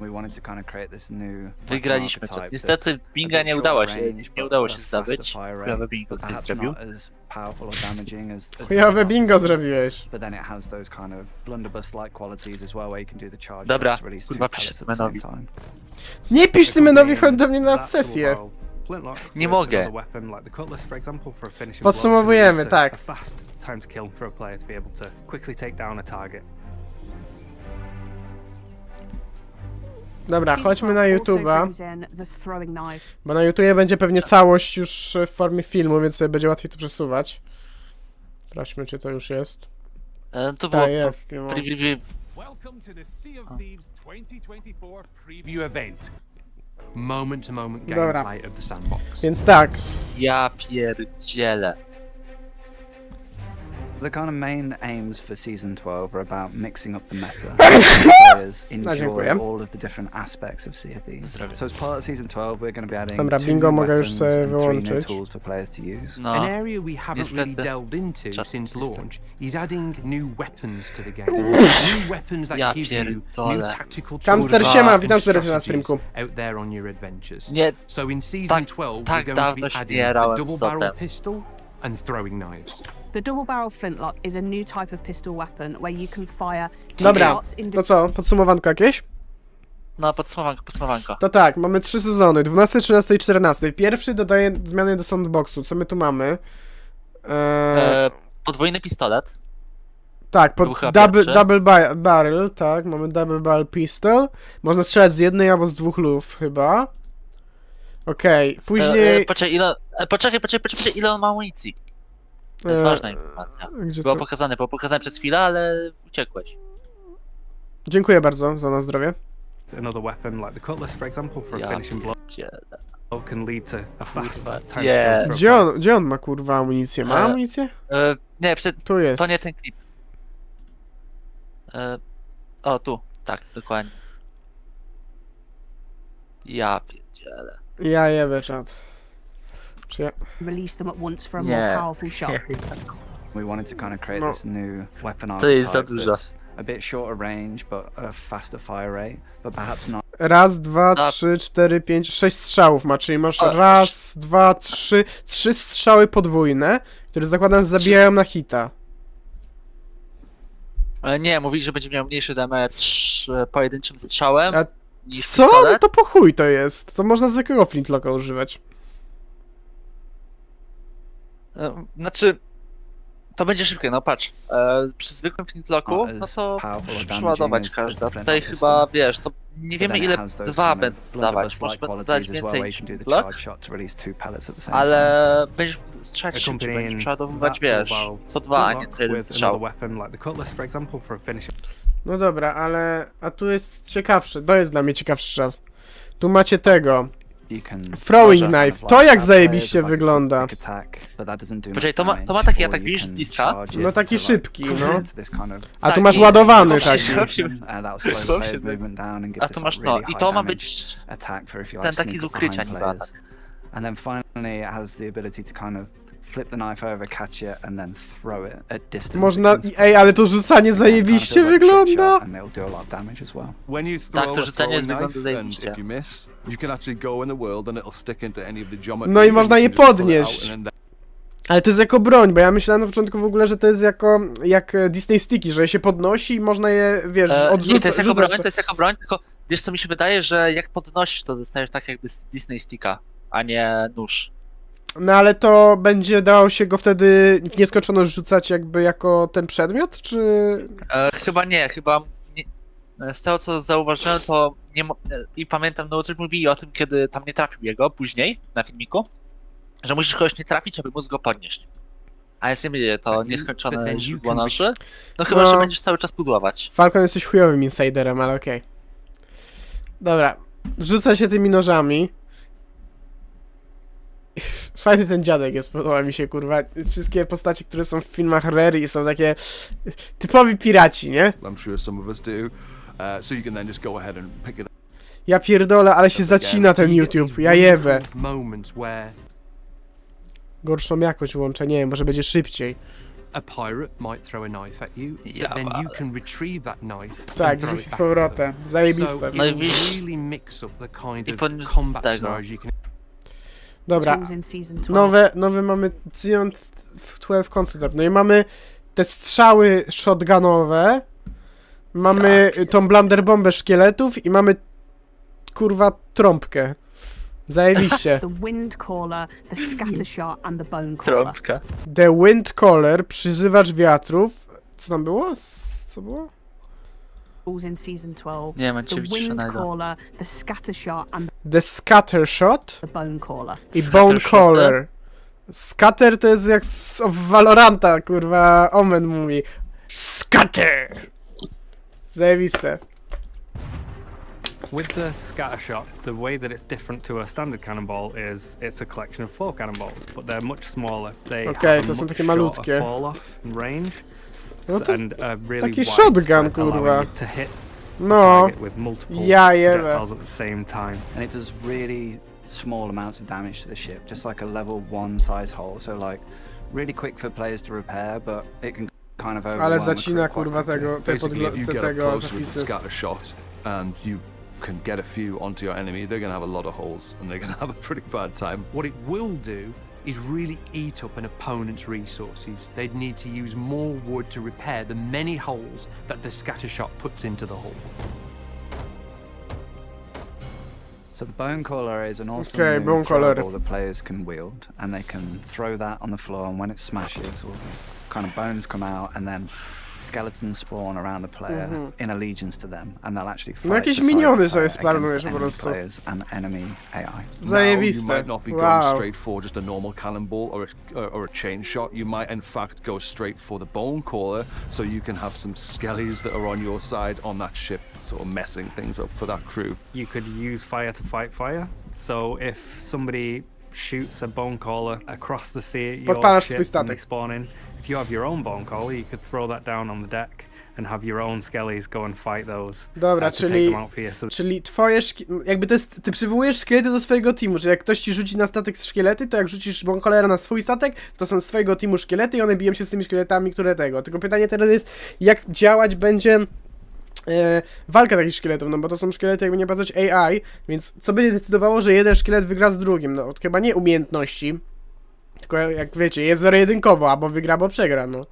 We wanted to kind of create this new Wygraliśmy weapon to. archetype Niestety that's a binga bit nie udało shorter się, range, nie but udało a się faster zdobyć. fire rate, Prawe bingo but ktoś perhaps zrobił. not as powerful or damaging as the Chujowe Flintlock bingo pistol. zrobiłeś. But then it has those kind of blunderbuss-like qualities as well, where you can do the charge Dobra, shots, release 2 kurwa, pellets pisz at the same Menowi. time. Nie pisz Tymenowi, chodź do mnie na That sesję. double barrel flintlock Nie with mogę. another weapon like the cutlass, for example, for a finishing Podsumowujemy, blow can lead tak. to a fast time to kill for a player to be able to quickly take down a target. Dobra, Season chodźmy na 12 also YouTube'a, brings in the throwing knife. bo na YouTubie będzie pewnie całość już w formie filmu, więc sobie będzie łatwiej to przesuwać. Sprawdźmy, czy to już jest. To było Tak, jest. No. Welcome to the Sea of Thieves 2024 preview event. Moment-to-moment Dobra. gameplay of the sandbox. Więc tak, Ja pierdzielę. The kind of main aims for season 12 are about mixing up the meta and players enjoy dziękuję. all of the different aspects of Sea of Thieves. Zdrowie. So as part of season 12, we're going to be adding Dobra, 2 bingo new mogę już weapons sobie and 3 new wyłączyć. tools for players to use. No, An area we haven't really niestety. delved into Czat, since niestety. launch is adding new weapons to the game. New weapons that Ja give you pierdolę. new tactical Kamster choices siema, and witam serdecznie na strategies streamku. out there on your adventures. nie, So in season Tak- 12, tak we're going to dawno be się adding nie a grałem z double barrel Sotem. pistol and throwing knives. The double barrel flintlock is a new type of pistol weapon where you can fire 2 Dobra, shots to individually. co, podsumowanko jakieś? no podsumowanko. To tak, mamy 3 sezony, 12, 13 i 14. Pierwszy dodaje zmiany do sandboxu, co my tu mamy? Podwójny pistolet. Tak, był chyba double, pierwszy. barrel, tak, mamy double barrel pistol. Można strzelać z jednej albo z 2 luf chyba. Okej, później... Poczekaj, ile on ma amunicji? To jest e, ważna informacja. Gdzie Było to? pokazane przez chwilę, ale uciekłeś. Dziękuję bardzo za na zdrowie. Another weapon like the cutlass, for example, for a Ja finishing blow pierdzielę. can lead to a fast Kurwa, time nie. to kill for a Gdzie on ma kurwa amunicję? Ma E, amunicję? Nie, Tu jest. to nie ten klip. O, tu. Tak, dokładnie. Ja pierdzielę. Ja jebę czat. Czy ja... Release them at once for a Nie. more powerful shot. We wanted to kind of create No. this new weapon To jest za archetype dużo. that's a bit shorter range, but a faster fire rate, but perhaps not Raz, dwa, Tak. 3, 4, 5, 6 strzałów ma, czyli masz O, raz, dwa, trzy strzały podwójne, które zakładam zabijają na hita. Nie, mówili, że będzie miał mniejszy damage pojedynczym strzałem A niż co? No pistolet. to po chuj to jest. To można zwykłego flintlocka używać. Znaczy, to będzie szybkie, no patrz. Przy zwykłym flintlocku, no to powerful or damaging przeładować as każda. the Tutaj flintlock chyba, pistol. wiesz, to Nie But wiemy then it ile has those dwa kind będą of zdawać. blunderbuss-like Może będą qualities zdawać as well, więcej where niż you can do the blok, charge shot to release 2 pellets at the same time. ale będziesz strzelać szybciej, będziesz Accompanying przeładowywać, that wiesz, full co barrel dwa, a nie flintlock co jeden with another strzał. weapon like the cutlass, for example, for finishing. No dobra, ale... A tu jest ciekawsze, to jest dla mnie ciekawszy strzał. Tu macie tego. You can Throwing kind of knife. like To jak stab zajebiście players with, like, a wygląda. quick attack, but that doesn't do Poczekaj, much to ma damage, taki or atak, you widzisz, can z bliska? charge No it taki to, szybki, like, no. into this kind of A tu Tak, masz i- ładowany i- taki. that'll slow the Proszę, player's movement down and give A this to like masz, no, really i high to ma damage być attack for if you ten like taki sneak z up behind ukrycia niby players. atak. And then finally it has the ability to kind of flip the knife over, catch it, and then throw it at distance. Można... against Ej, ale to rzucanie Again, kind of zajebiście feels like a trick wygląda! shot, and it'll do a lot of damage as well. When you Tak, throw to a rzucanie throwing wygląda knife, and zajebiście. if you miss, you can actually go in the world and it'll stick into any of the geometry. No i and można you je can just pull it out podnieść. and then Ale to jest jako broń, bo ja myślałem na początku w ogóle, że to jest jako... jak Disney Sticky, że je się podnosi i można je, wiesz, Nie, odrzucać. to jest jako broń, to jest jako broń, tylko wiesz co mi się wydaje, że jak podnosisz, to dostajesz tak jakby z Disney Sticka, a nie nóż. No ale to będzie dało się go wtedy w nieskończoność rzucać jakby jako ten przedmiot, czy... Chyba nie, z tego co zauważyłem, to nie i pamiętam, no coś mówili o tym, kiedy tam nie trafił jego później na filmiku, że musisz kogoś nie trafić, aby móc go podnieść. A jest nie będzie to But then nieskończone you źródło can noży. No chyba, No. że będziesz cały czas pudłować. Falcon jesteś chujowym insiderem, ale okej. Dobra, rzuca się tymi nożami. Fajny ten dziadek jest, podoba mi się, kurwa. Wszystkie postacie, które są w filmach Rary są takie typowi piraci, nie? I'm sure some of us do. So you can then just go ahead and pick it up. Ja pierdolę, ale się zacina ten YouTube, ja jebę. Moments where Gorszą jakość włączę, nie wiem, może będzie szybciej. a pirate might throw a knife at you, Yeah, but then you but- can retrieve that knife Tak, and throw rzuć it z back to them. powrotem. Zajebiste. So it No i will widzisz- really mix up the kind i of podniósł z combat tego. scenarios you can Dobra, Tools in season 12. nowe mamy Sea of 12 Concept. No i mamy te strzały shotgunowe, mamy tą blunderbombę szkieletów i mamy kurwa trąbkę. Zajebiście. The wind caller, the scatter shot, and the bone caller. Trąbka. The Wind Caller, przyzywacz wiatrów. Co tam było? Co było? Tools in season 12. Nie wiem, The czy wind znajdę. caller, the scatter shot, and The Scatter Shot the bone caller. i Scatter Bone shoty? Caller. Scatter to jest jak z Valoranta, kurwa, Omen mówi. Scatter! Zajebiste. With the scatter shot, the way that it's different to a standard cannonball is it's a collection of 4 cannonballs, but they're much smaller. They Okej, have to a są much takie shorter malutkie. fall off in range. No to And a really taki wide shotgun, spread, kurwa. allowing you to hit the No, target with multiple ja jebę. projectiles at the same time. And it does really small amounts of damage to the ship, just like a level 1 size hole. So like really quick for players to repair, but it can kind of overwhelm Ale a zacina crew quite kurwa quickly. tego, te Basically, if you get up tego close with the zapisy. scatter shot and you can get a few onto your enemy, they're gonna have a lot of holes and they're gonna have a pretty bad time. What it will do is really eat up an opponent's resources. They'd need to use more wood to repair the many holes that the scatter shot puts into the hull. So the bone caller is an awesome Okay, new bone caller. throwable that players can wield, and they can throw that on the floor, and when it smashes, all these kind of bones come out, and then skeletons spawn around the player in allegiance to them, and they'll actually fight jakieś beside the miniony player sobie splarnujesz against po enemy prostu. players and enemy AI. Now, you Zajebiste. might not be going Wow. straight for just a normal cannonball or a chain shot. You might, in fact, go straight for the bone caller, so you can have some skellies that are on your side on that ship, sort of messing things up for that crew. You could use fire to fight fire. So if somebody shoots a bone caller across the sea at your Podpalasz swój ship and statek. they spawn in, if you have your own bone caller, you could throw that down on the deck and have your own skellies go and fight those. Dobra, to take czyli- them out for you. So Czyli twoje jakby to jest, ty przywołujesz szkielety do swojego teamu, że jak ktoś ci rzuci na statek szkielety, to jak rzucisz Bonkolera na swój statek, to są z twojego teamu szkielety i one biją się z tymi szkieletami, które tego. Tylko pytanie teraz jest, jak działać będzie walka takich szkieletów, no bo to są szkielety, jakby nie patrzeć AI, więc co będzie decydowało, że jeden szkielet wygra z drugim? No chyba nie umiejętności, tylko jak wiecie, jest zero-jedynkowo, albo wygra, albo przegra, no.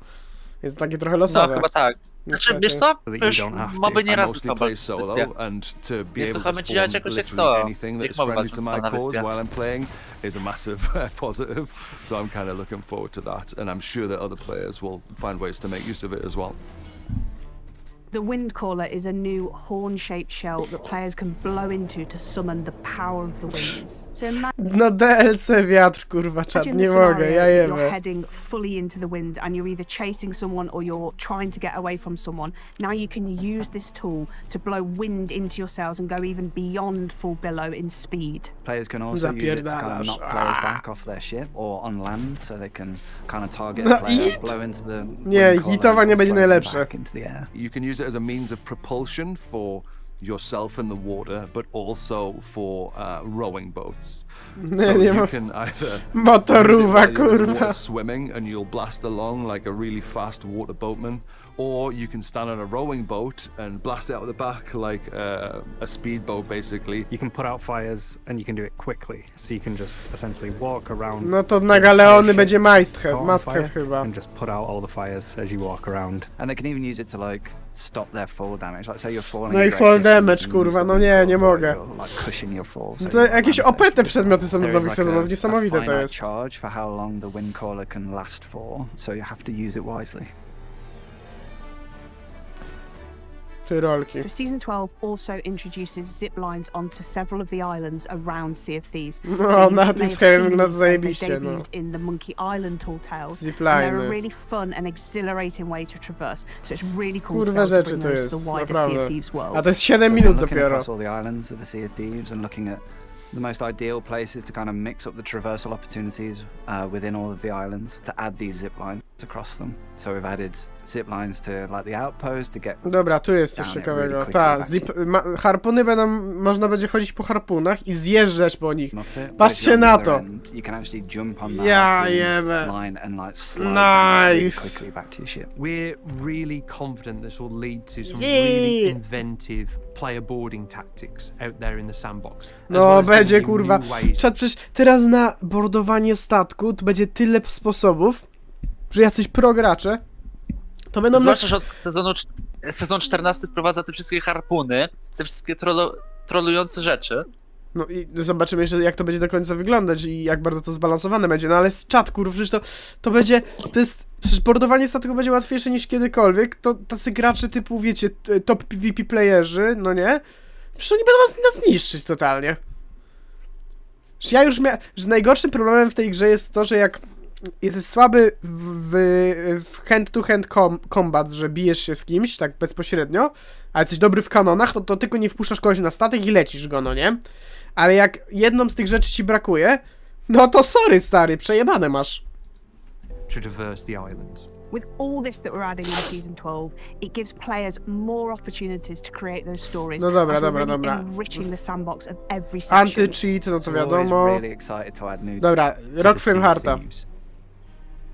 Jest takie trochę No losowe. chyba tak. Znaczy, Niestety. wiesz co? that you Już don't have to. moby I nieraz ze mostly sobą play wyspie. solo, and to be Więc able to to chyba działać spawn jakoś jak literally to. anything that Jak is moby friendly to walczą my na cause wyspie. while I'm playing is a massive positive. So I'm kind of looking forward to that, and I'm sure that other players will find ways to make use of it as well. The Wind Caller is a new horn-shaped shell that players can blow into to summon the power of the winds. So No DLC wiatr, kurwa, czat, imagine nie the mogę, scenario ja that you're jebę. heading fully into the wind and you're either chasing someone or you're trying to get away from someone. Now you can use this tool to blow wind into your sails and go even beyond full billow in speed. Players can also use it to kind Zapierdalasz. of knock players back off their ship or on land, so they can kind of target No a player, hit? blow into the Nie, wind collar hitowanie and będzie float them najlepsze. back into the air. You can use it as a means of propulsion for yourself in the water, but also for rowing boats. So nie you ma- can either Motorówa, use it while you're in the kurwa. water swimming and you'll blast along like a really fast water boatman, or you can stand on a rowing boat and blast it out of the back like a speedboat, basically. You can put out fires and you can do it quickly, so you can just essentially walk around. No to na the galeony ship, będzie must caught on have fire, chyba. and just put out all the fires as you walk around. And they can even use it to like stop their fall damage. Like say you're falling. No a i great fall distance damage, and kurwa, use the no wind nie, nie collar, mogę. it'll, like cushion your fall. No so to you jakieś land OP te safely. przedmioty są do There is nowych like sezonów, niesamowite to finite jest. charge for how long the wind collar can last for, so you have to use it wisely. Ty rolki. Season 12 also introduces zip lines onto several of the islands around Sea of Thieves. No, you na may tym have sklepie seen wygląda these as they zajebiście, no. debuted in the Monkey Island Tall Tales. Zipline. And they're a really fun and exhilarating way to traverse. So it's really cool to be Kurwa able to rzeczy bring to those to jest, the wider Sea naprawdę. of Thieves world. A to jest 7 So minut looking dopiero. across all the islands of the Sea of Thieves and looking at the most ideal places to kind of mix up the traversal opportunities within all of the islands to add these zip lines across them. So we've added zip lines to like the outpost to get. Dobra, tu jest coś Down it ciekawego. really Ta, quickly harpuny będą, można będzie chodzić po harpunach i zjeżdżać po nich. up it. But Patrzcie if you're na on the to. other end, you can actually jump on that Ja harpoon jebę. line and like slide down really Nice. quickly back to your ship. We're really confident this will lead to some Yeah. really inventive player boarding tactics out there in the sandbox. as well No as giving będzie you kurwa. new ways. Czad, przecież teraz na bordowanie statku to będzie tyle sposobów, że jacyś progracze to będą Zwłaszcza, że od sezon 14 wprowadza te wszystkie harpuny, te wszystkie trollujące rzeczy. No i zobaczymy jeszcze jak to będzie do końca wyglądać i jak bardzo to zbalansowane będzie, no ale z czat kurwa, przecież to będzie, to jest, przecież bordowanie statku będzie łatwiejsze niż kiedykolwiek, to tacy gracze typu, wiecie, top PvP playerzy, no nie? Przecież oni będą nas niszczyć totalnie. Że ja już miałem, że najgorszym problemem w tej grze jest to, że jak jesteś słaby w hand-to-hand combat, że bijesz się z kimś tak bezpośrednio, a jesteś dobry w kanonach, to tylko nie wpuszczasz kogoś na statek i lecisz go, no nie? Ale jak jedną z tych rzeczy ci brakuje, no to sorry stary, przejebane masz. To traverse the islands. With all this that we're adding in Season 12, it gives players more opportunities to create those stories. No dobra, as we're dobra, really dobra. enriching the sandbox of every section. Anti-cheat, no to So we're always wiadomo. really excited to add new. Dobra, to the Rock Sea of Flamehearta, Thieves.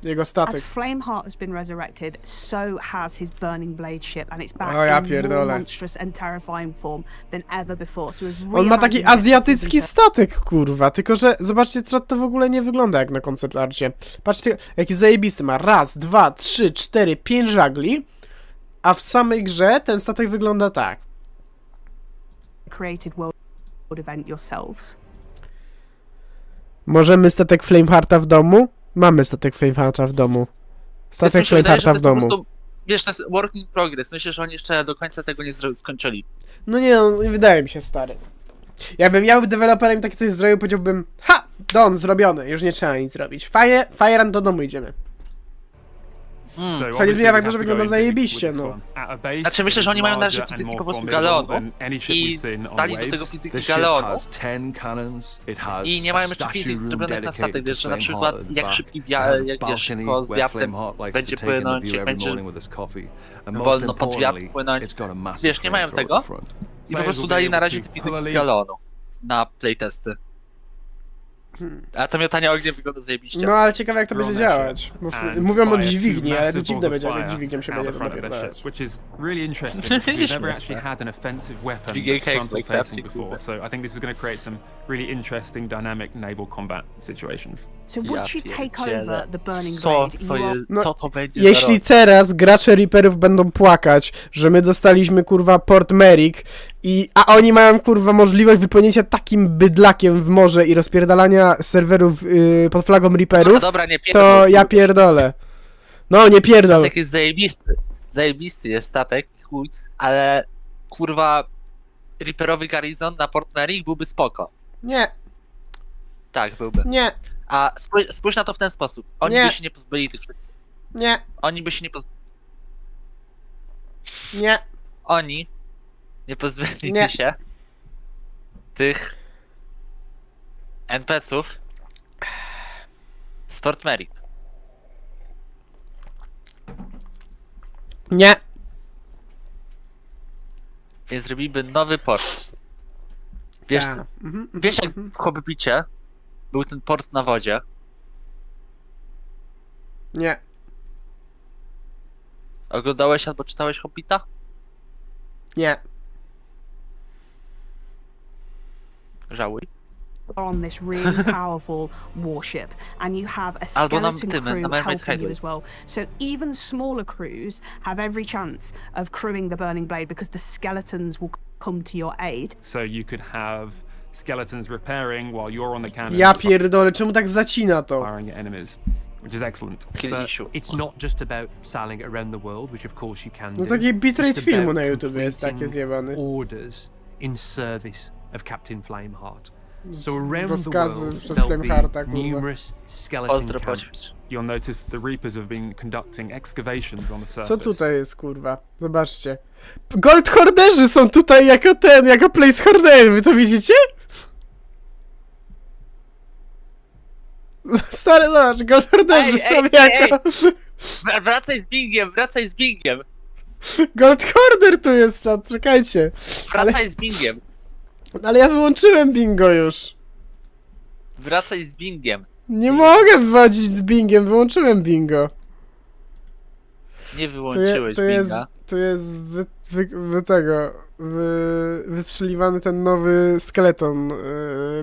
jego As statek. Flameheart has been resurrected, so has his Burning Blade ship, and it's back O ja in more pierdolę. monstrous and terrifying form than ever before. So we've On ma taki reimagined azjatycki Season statek, kurwa, tylko że zobaczcie, co to w ogóle nie wygląda jak na koncept arcie. Patrzcie, jaki zajebisty ma. 1, 2, 3, 4, 5 żagli, a w samej grze ten statek wygląda tak. created world event yourselves. Możemy statek Flamehearta w domu? Mamy statek Flamehearta w domu. Statek Mi się wydaje, że to Flamehearta w jest po domu. prostu, wiesz, to jest work in progress. Myślę, że oni jeszcze do końca tego nie skończyli. No nie, no, nie wydaje mi się, stary. Jakbym miał deweloperem takie coś zrobił, powiedziałbym, ha, don, zrobione, już nie trzeba nic robić. Fire do domu idziemy. So To nie obviously zmienia we fakt, have że to wygląda go in big zajebiście, with this no. one. At a base, Znaczy myślę, że oni mają na razie larger and fizyki more po prostu formidable galeonu than any ship i we've seen on dali do waves. tego The fizyki ship galeonu has 10 cannons. It has i nie mają jeszcze statue fizyk room zrobionych na statek, dedicated wiesz, to że na Flameheart przykład at the jak back. szybki It has a jak wiesz, balcony szybko z where wiatrem Flameheart likes będzie to take in the płynąć, view jak every będzie morning with his coffee. And most wolno pod wiatr importantly, płynąć. it's got a massive Wiesz, nie mają flamethrower tego at the front. i po prostu dali na razie te fizyki z galeonu na playtesty. A to miotanie ogniem wygląda zajebiście. No ale ciekawe jak to będzie Roll that działać. Bo and mówią o fire dźwigni, two ale to massive dziwne balls będzie, of jak fire dźwignią się out będzie the front of their napierdalać. ship, which is really interesting because we've never actually had an offensive weapon Big that's AK frontal like facing that, before. So I think this is going to create some really interesting dynamic naval combat situations. So once you take over the Burning Co Blade, to you are jest, No, co to będzie Jeśli za rok? teraz gracze Reaperów będą płakać, że my dostaliśmy kurwa Port Merrick a oni mają kurwa możliwość wypłynięcia takim bydlakiem w morze i rozpierdalania serwerów pod flagą No Reaperów, dobra, nie to ja pierdolę. No nie pierdol. Statek jest zajebisty. Zajebisty jest statek, chuj, ale kurwa Reaperowy garnizon na Port Mary byłby spoko. Nie, Tak, byłby. nie, A spójrz na to w ten sposób. Oni Nie. by się nie pozbyli tych wszystkich. nie, Oni by się nie pozbyli. nie, Oni nie pozbyli Nie. się tych NPC-ów z Port Mary. nie. Więc zrobiliby nowy port. Wiesz, Ta. Mhm, wiesz jak mhm. w Hobbicie był ten port na wodzie? Nie, Oglądałeś albo czytałeś Hobbita? nie. Żałuj. On this really powerful warship, and you have a Albo na skeleton tym, crew na Mermaid's helping you Hideaway. as well. So even smaller crews have every chance of crewing the Burning Blade because the skeletons will come to your aid. So you could have skeletons repairing while you're on the cannon. Ja pierdolę, czemu tak zacina to? Firing at enemies, which is excellent. Kill But issue. it's not just about sailing around the world, which of course you can No do. taki bitrate It's filmu about na YouTube jest takie completing zjebany. orders in service of Captain Flameheart. So around the Rozkazy world, przez there'll Flamehearta, be kurwa. numerous skeleton Pozdro, camps. You'll notice the Reapers have been conducting excavations on the surface. Co tutaj jest, kurwa? Zobaczcie. Gold Horderzy są tutaj jako placeholdery, wy to widzicie? Stary, zobacz, Gold Horderzy Ej, są ej, jako... Wracaj z Bingiem, wracaj z Bingiem! Gold Horder tu jest, czat, czekajcie. Wracaj z Bingiem! Ale ja wyłączyłem bingo już. Wracaj z Bingiem! Nie mogę wchodzić z bingiem, wyłączyłem bingo. Nie wyłączyłeś Binga. Tu jest wystrzeliwany ten nowy skeleton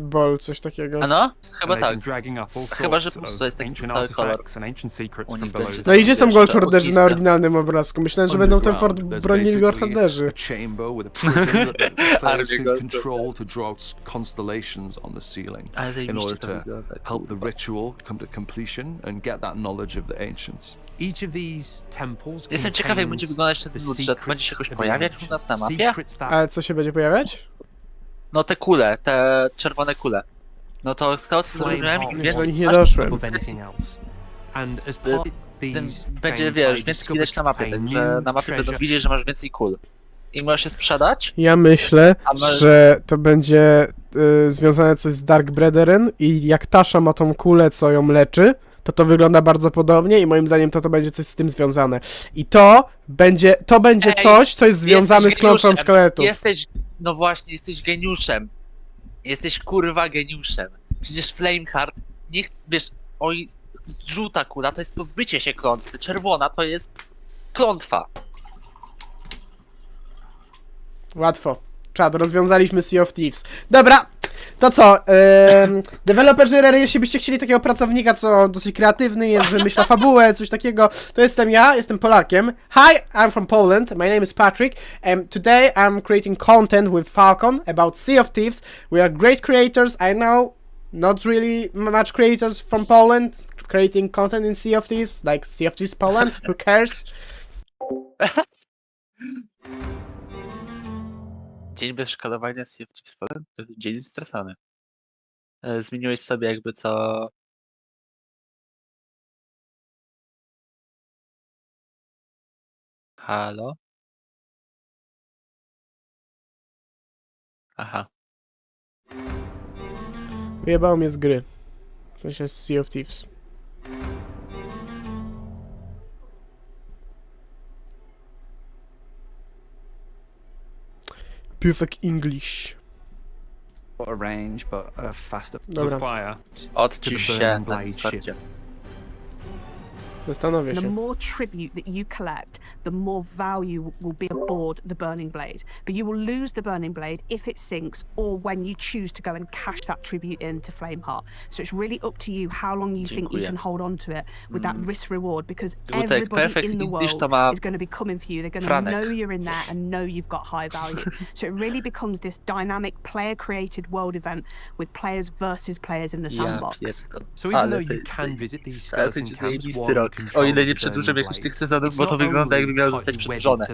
ball, coś takiego. Ano? Chyba And they've tak. been dragging up all Chyba, że sorts po prostu of to jest taki ancient cały kolor. artifacts and ancient secrets U from nich below. będzie No i gdzie są jeszcze Gold Horderzy na odciska. oryginalnym obrazku? Myślałem, że będą ten fort Underground, there's bronili Gold basically Horderzy. a chamber with a prism that the players Armię can Ghostów. control to draw constellations on the ceiling Ale in zajebiście order to to wygląda, help the kurwa. ritual come to completion and get that knowledge of the ancients. Each of these temples Jestem ciekaw, jak będzie contains wyglądać ten the lód, że secrets będzie się jakoś of the pojawiać u ancients. nas na mapie? Secrets that Ale co się będzie pojawiać? No te kule, te czerwone kule. No to z tego co zrozumiałem, Flameheart Wiesz, do nich więcej, nie doszłem. above anything else. And as part of tym these będzie, gameplay, wiesz, więcej widać na mapie, discovered że a na new mapie będą treasure. widzieć, że masz więcej kul. I możesz się sprzedać, Ja myślę, A my- że to będzie związane coś z Dark Brethren i jak Tasha ma tą kulę, co ją leczy, to wygląda bardzo podobnie i moim zdaniem to będzie coś z tym związane. I to będzie Ej, coś, co jest związane z klątwą geniuszem. szkieletów. no właśnie, jesteś geniuszem. Jesteś kurwa geniuszem. Przecież Flameheart, niech, wiesz, oj, żółta kula to jest pozbycie się klątwy, czerwona to jest klątwa. Łatwo. Czad, rozwiązaliśmy Sea of Thieves. Dobra, to co? Deweloperzy RR, jeśli byście chcieli takiego pracownika, co dosyć kreatywny jest, wymyśla fabułę, coś takiego, to jestem ja, jestem Polakiem. Hi, I'm from Poland, my name is Patrick, and today I'm creating content with Falcon about Sea of Thieves. We are great creators, I know, not really much creators from Poland creating content in Sea of Thieves, like Sea of Thieves Poland, who cares? Dzień bez szkalowania Sea of Thieves Poland? Dzień stresany. Zmieniłeś sobie jakby co... Halo? Aha. Wyjebało mnie z gry. To jest Sea of Thieves. Perfect English. Got a range, but a faster. To Dobra, fire. Odcisz To the się Burning na Blade Discordzie. zastanowię The się. more tribute that you collect, the more value will be aboard the Burning Blade. But you will lose the Burning Blade if it sinks or when you choose to go and cash that tribute into Flameheart. So it's really up to you how long you think you Dziękuję. can hold on to it with that risk reward, because Gutek, everybody Perfect in the English world to ma is going to be coming for you. They're going to Franek. know you're in there and know you've got high value. So it really becomes this dynamic player-created world event with players versus players in the Ja sandbox. pierdolę. So even Ale though to you jest can zajebiste, visit these ale to skeleton jest camps zajebisty one rok. O ile nie przedłużam jakoś tych sezonów, bo to wygląda jakby miało zostać przedłużone.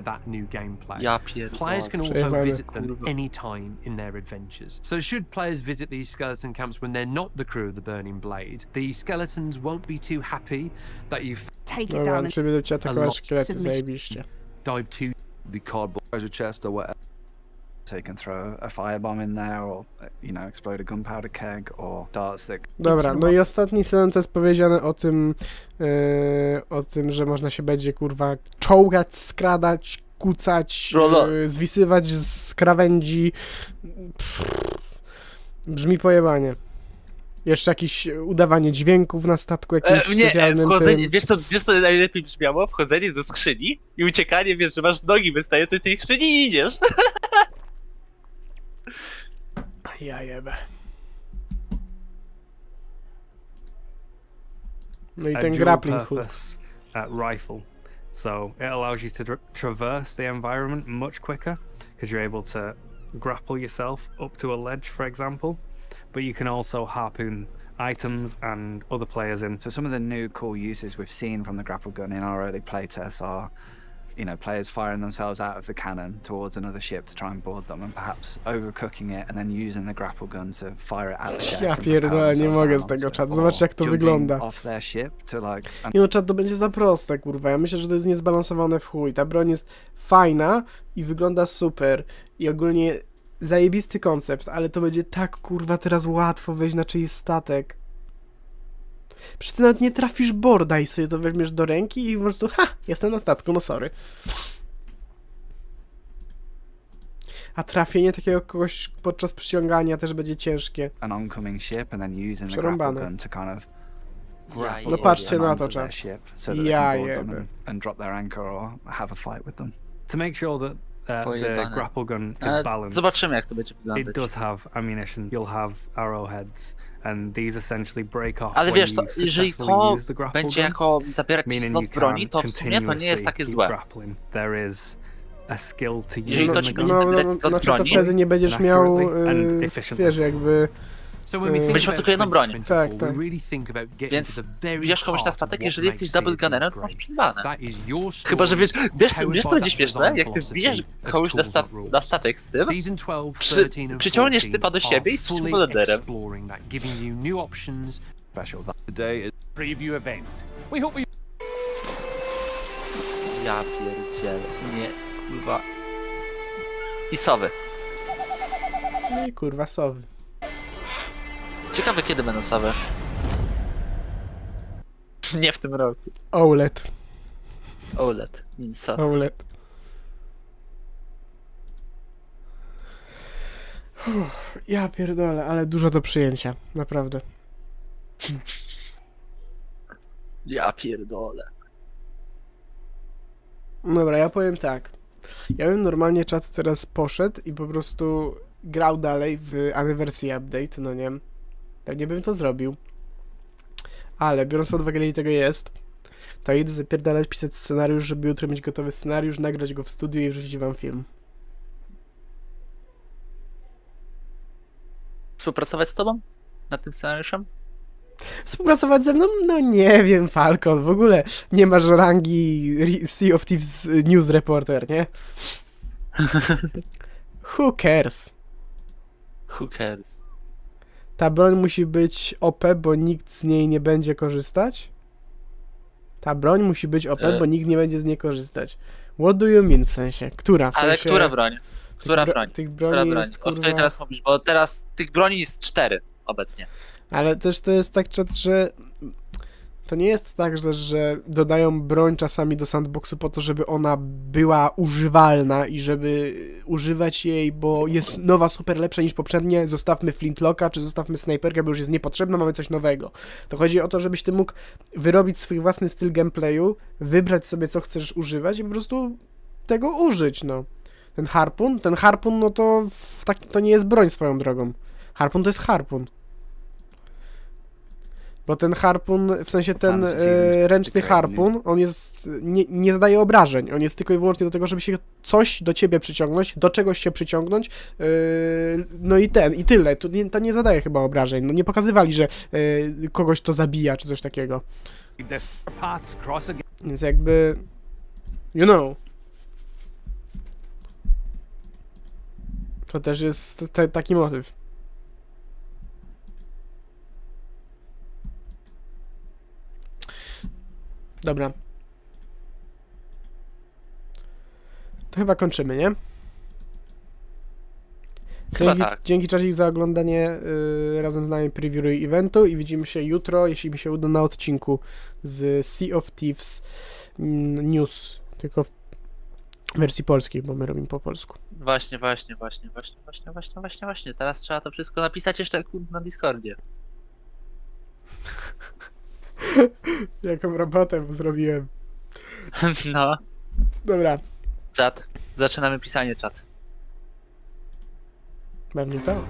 Ja Players can pierdolę. also visit them anytime in their adventures. So should players visit these skeleton camps when they're not the crew of the Burning Blade, the skeletons won't be too happy that you've Take it Dobra, down and czy będą cię atakować lot szkielety, submission. zajebiście. dived too The cardboard treasure chest or whatever. So you can throw a firebomb in there, or explode a gunpowder keg, or darts that. Dobra, no i ostatni sezon to jest powiedziane o tym, że można się będzie kurwa czołgać, skradać, kucać, zwisywać z krawędzi. Brzmi pojebanie. Jeszcze jakieś udawanie dźwięków na statku jakimś specjalnym wchodzenie, tym. wiesz co najlepiej brzmiało? Wchodzenie do skrzyni i uciekanie, wiesz, że masz nogi wystające z tej skrzyni i idziesz. Ja jebę. No i a ten dual grappling hook. purpose rifle. So it allows you to traverse the environment much quicker because you're able to grapple yourself up to a ledge, for example. But you can also harpoon items and other players in. So some of the new cool uses we've seen from the grapple gun in our early playtests are, players firing themselves out of the cannon towards another ship to try and board them, and perhaps overcooking it and then using the grapple gun to fire it at the deck. Ja and propel pierdolę, nie themselves mogę down z tego, onto czat. it, Zobaczcie, jak to or jumping wygląda. off their ship to Nie no, czat, to będzie za proste, kurwa. Ja myślę, że to jest niezbalansowane w chuj. Ta broń jest fajna i wygląda super. I ogólnie zajebisty koncept, ale to będzie tak, kurwa, teraz łatwo wejść na czyjś statek. Przecież ty nawet nie trafisz borda i sobie to weźmiesz do ręki i po prostu, jestem na statku, no sorry. A trafienie takiego kogoś podczas przyciągania też będzie ciężkie. an oncoming ship and then using the grapple Przerąbane. gun to kind of No patrzcie them na onto to, their czat. ship so that they Ja can board them jebę. and drop their anchor or have a fight with them. To make sure that the Pojebane. grapple gun is Ale balanced. zobaczymy, jak to będzie It wyglądać. does have ammunition. You'll have arrowheads, and these essentially break off. Ale when wiesz, to, you jeżeli successfully to use the grapple będzie gun, jako zabierać ci meaning slot you broni, can to w sumie to nie jest continuously takie keep złe. grappling. There is a skill to Jeżeli use to the ci gun. będzie zabierać slot znaczy to broni, wtedy nie będziesz miał, accurately and efficiently. wiesz, jakby... So when we think Będziesz miał about tylko jedną broń. 2024, Tak, tak. we really think about getting Więc to the very wbijesz komuś na heart statek, of jeżeli what jesteś makes double Sea of gunnerem, Thieves to masz great. przybane. That is your Chyba, że story, wiesz powered co by będzie that śmieszne? design Jak ty philosophy wbijesz of komuś tools not rules. na statek z tym, Season 12, 13 and przyciągniesz 14 typa do siebie i are jesteś fully bohaterem. exploring that, giving you new options. Special. Today is Preview event. We hope you Ja pierdzielę. Nie, kurwa. I sowy. No i kurwa, sowy. Ciekawe, kiedy będą sowy. Nie w tym roku. OLED. OLED. Insa. OLED. Ja pierdolę, ale dużo do przyjęcia. Naprawdę. Ja pierdolę. Dobra, ja powiem tak. Ja bym normalnie czat teraz poszedł i po prostu grał dalej w Anniversary Update, no nie? Pewnie bym to zrobił. Ale biorąc pod uwagę, ile tego jest, to idę zapierdalać, pisać scenariusz, żeby jutro mieć gotowy scenariusz, nagrać go w studiu i wrzucić wam film. Współpracować z tobą? Nad tym scenariuszem? Współpracować ze mną? No nie wiem, Falcon, w ogóle nie masz rangi Sea of Thieves News Reporter, nie? Who cares? Who cares? Ta broń musi być OP, bo nikt z niej nie będzie korzystać? Ta broń musi być OP, bo nikt nie będzie z niej korzystać. What do you mean, w sensie? Która? W Ale sensie, która broń? Która broń? Tych Która broni broń? jest, O której kurwa... teraz mówisz? Bo teraz tych broni jest 4 obecnie. Ale też to jest tak, czat, że to nie jest tak, że dodają broń czasami do sandboxu po to, żeby ona była używalna i żeby używać jej, bo jest nowa, super lepsza niż poprzednie, zostawmy flintlocka, czy zostawmy snajperkę, bo już jest niepotrzebna, mamy coś nowego. To chodzi o to, żebyś ty mógł wyrobić swój własny styl gameplayu, wybrać sobie, co chcesz używać i po prostu tego użyć, no. Ten harpun, no to to nie jest broń swoją drogą. Harpun to jest harpun. Bo ten harpun, w sensie ten Plans for season ręczny to create harpun, on jest, nie zadaje obrażeń, on jest tylko i wyłącznie do tego, żeby się coś do ciebie przyciągnąć, do czegoś się przyciągnąć, no i i tyle, to nie zadaje chyba obrażeń, no nie pokazywali, że kogoś to zabija, czy coś takiego, This paths cross again. więc jakby, you know, to też jest taki motyw. Dobra. To chyba kończymy, nie? Chyba tak. Dzięki czasie za oglądanie razem z nami preview eventu i widzimy się jutro, jeśli mi się uda, na odcinku z Sea of Thieves News, tylko w wersji polskiej, bo my robimy po polsku. Właśnie. Teraz trzeba to wszystko napisać jeszcze na Discordzie. Jaką robotę zrobiłem. No, Dobra, czat. Zaczynamy pisanie, czat. pewnie to.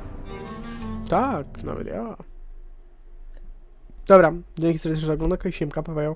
Tak, nawet ja. Dobra, dzięki serdecznie za oglądanie i siemka, paweł.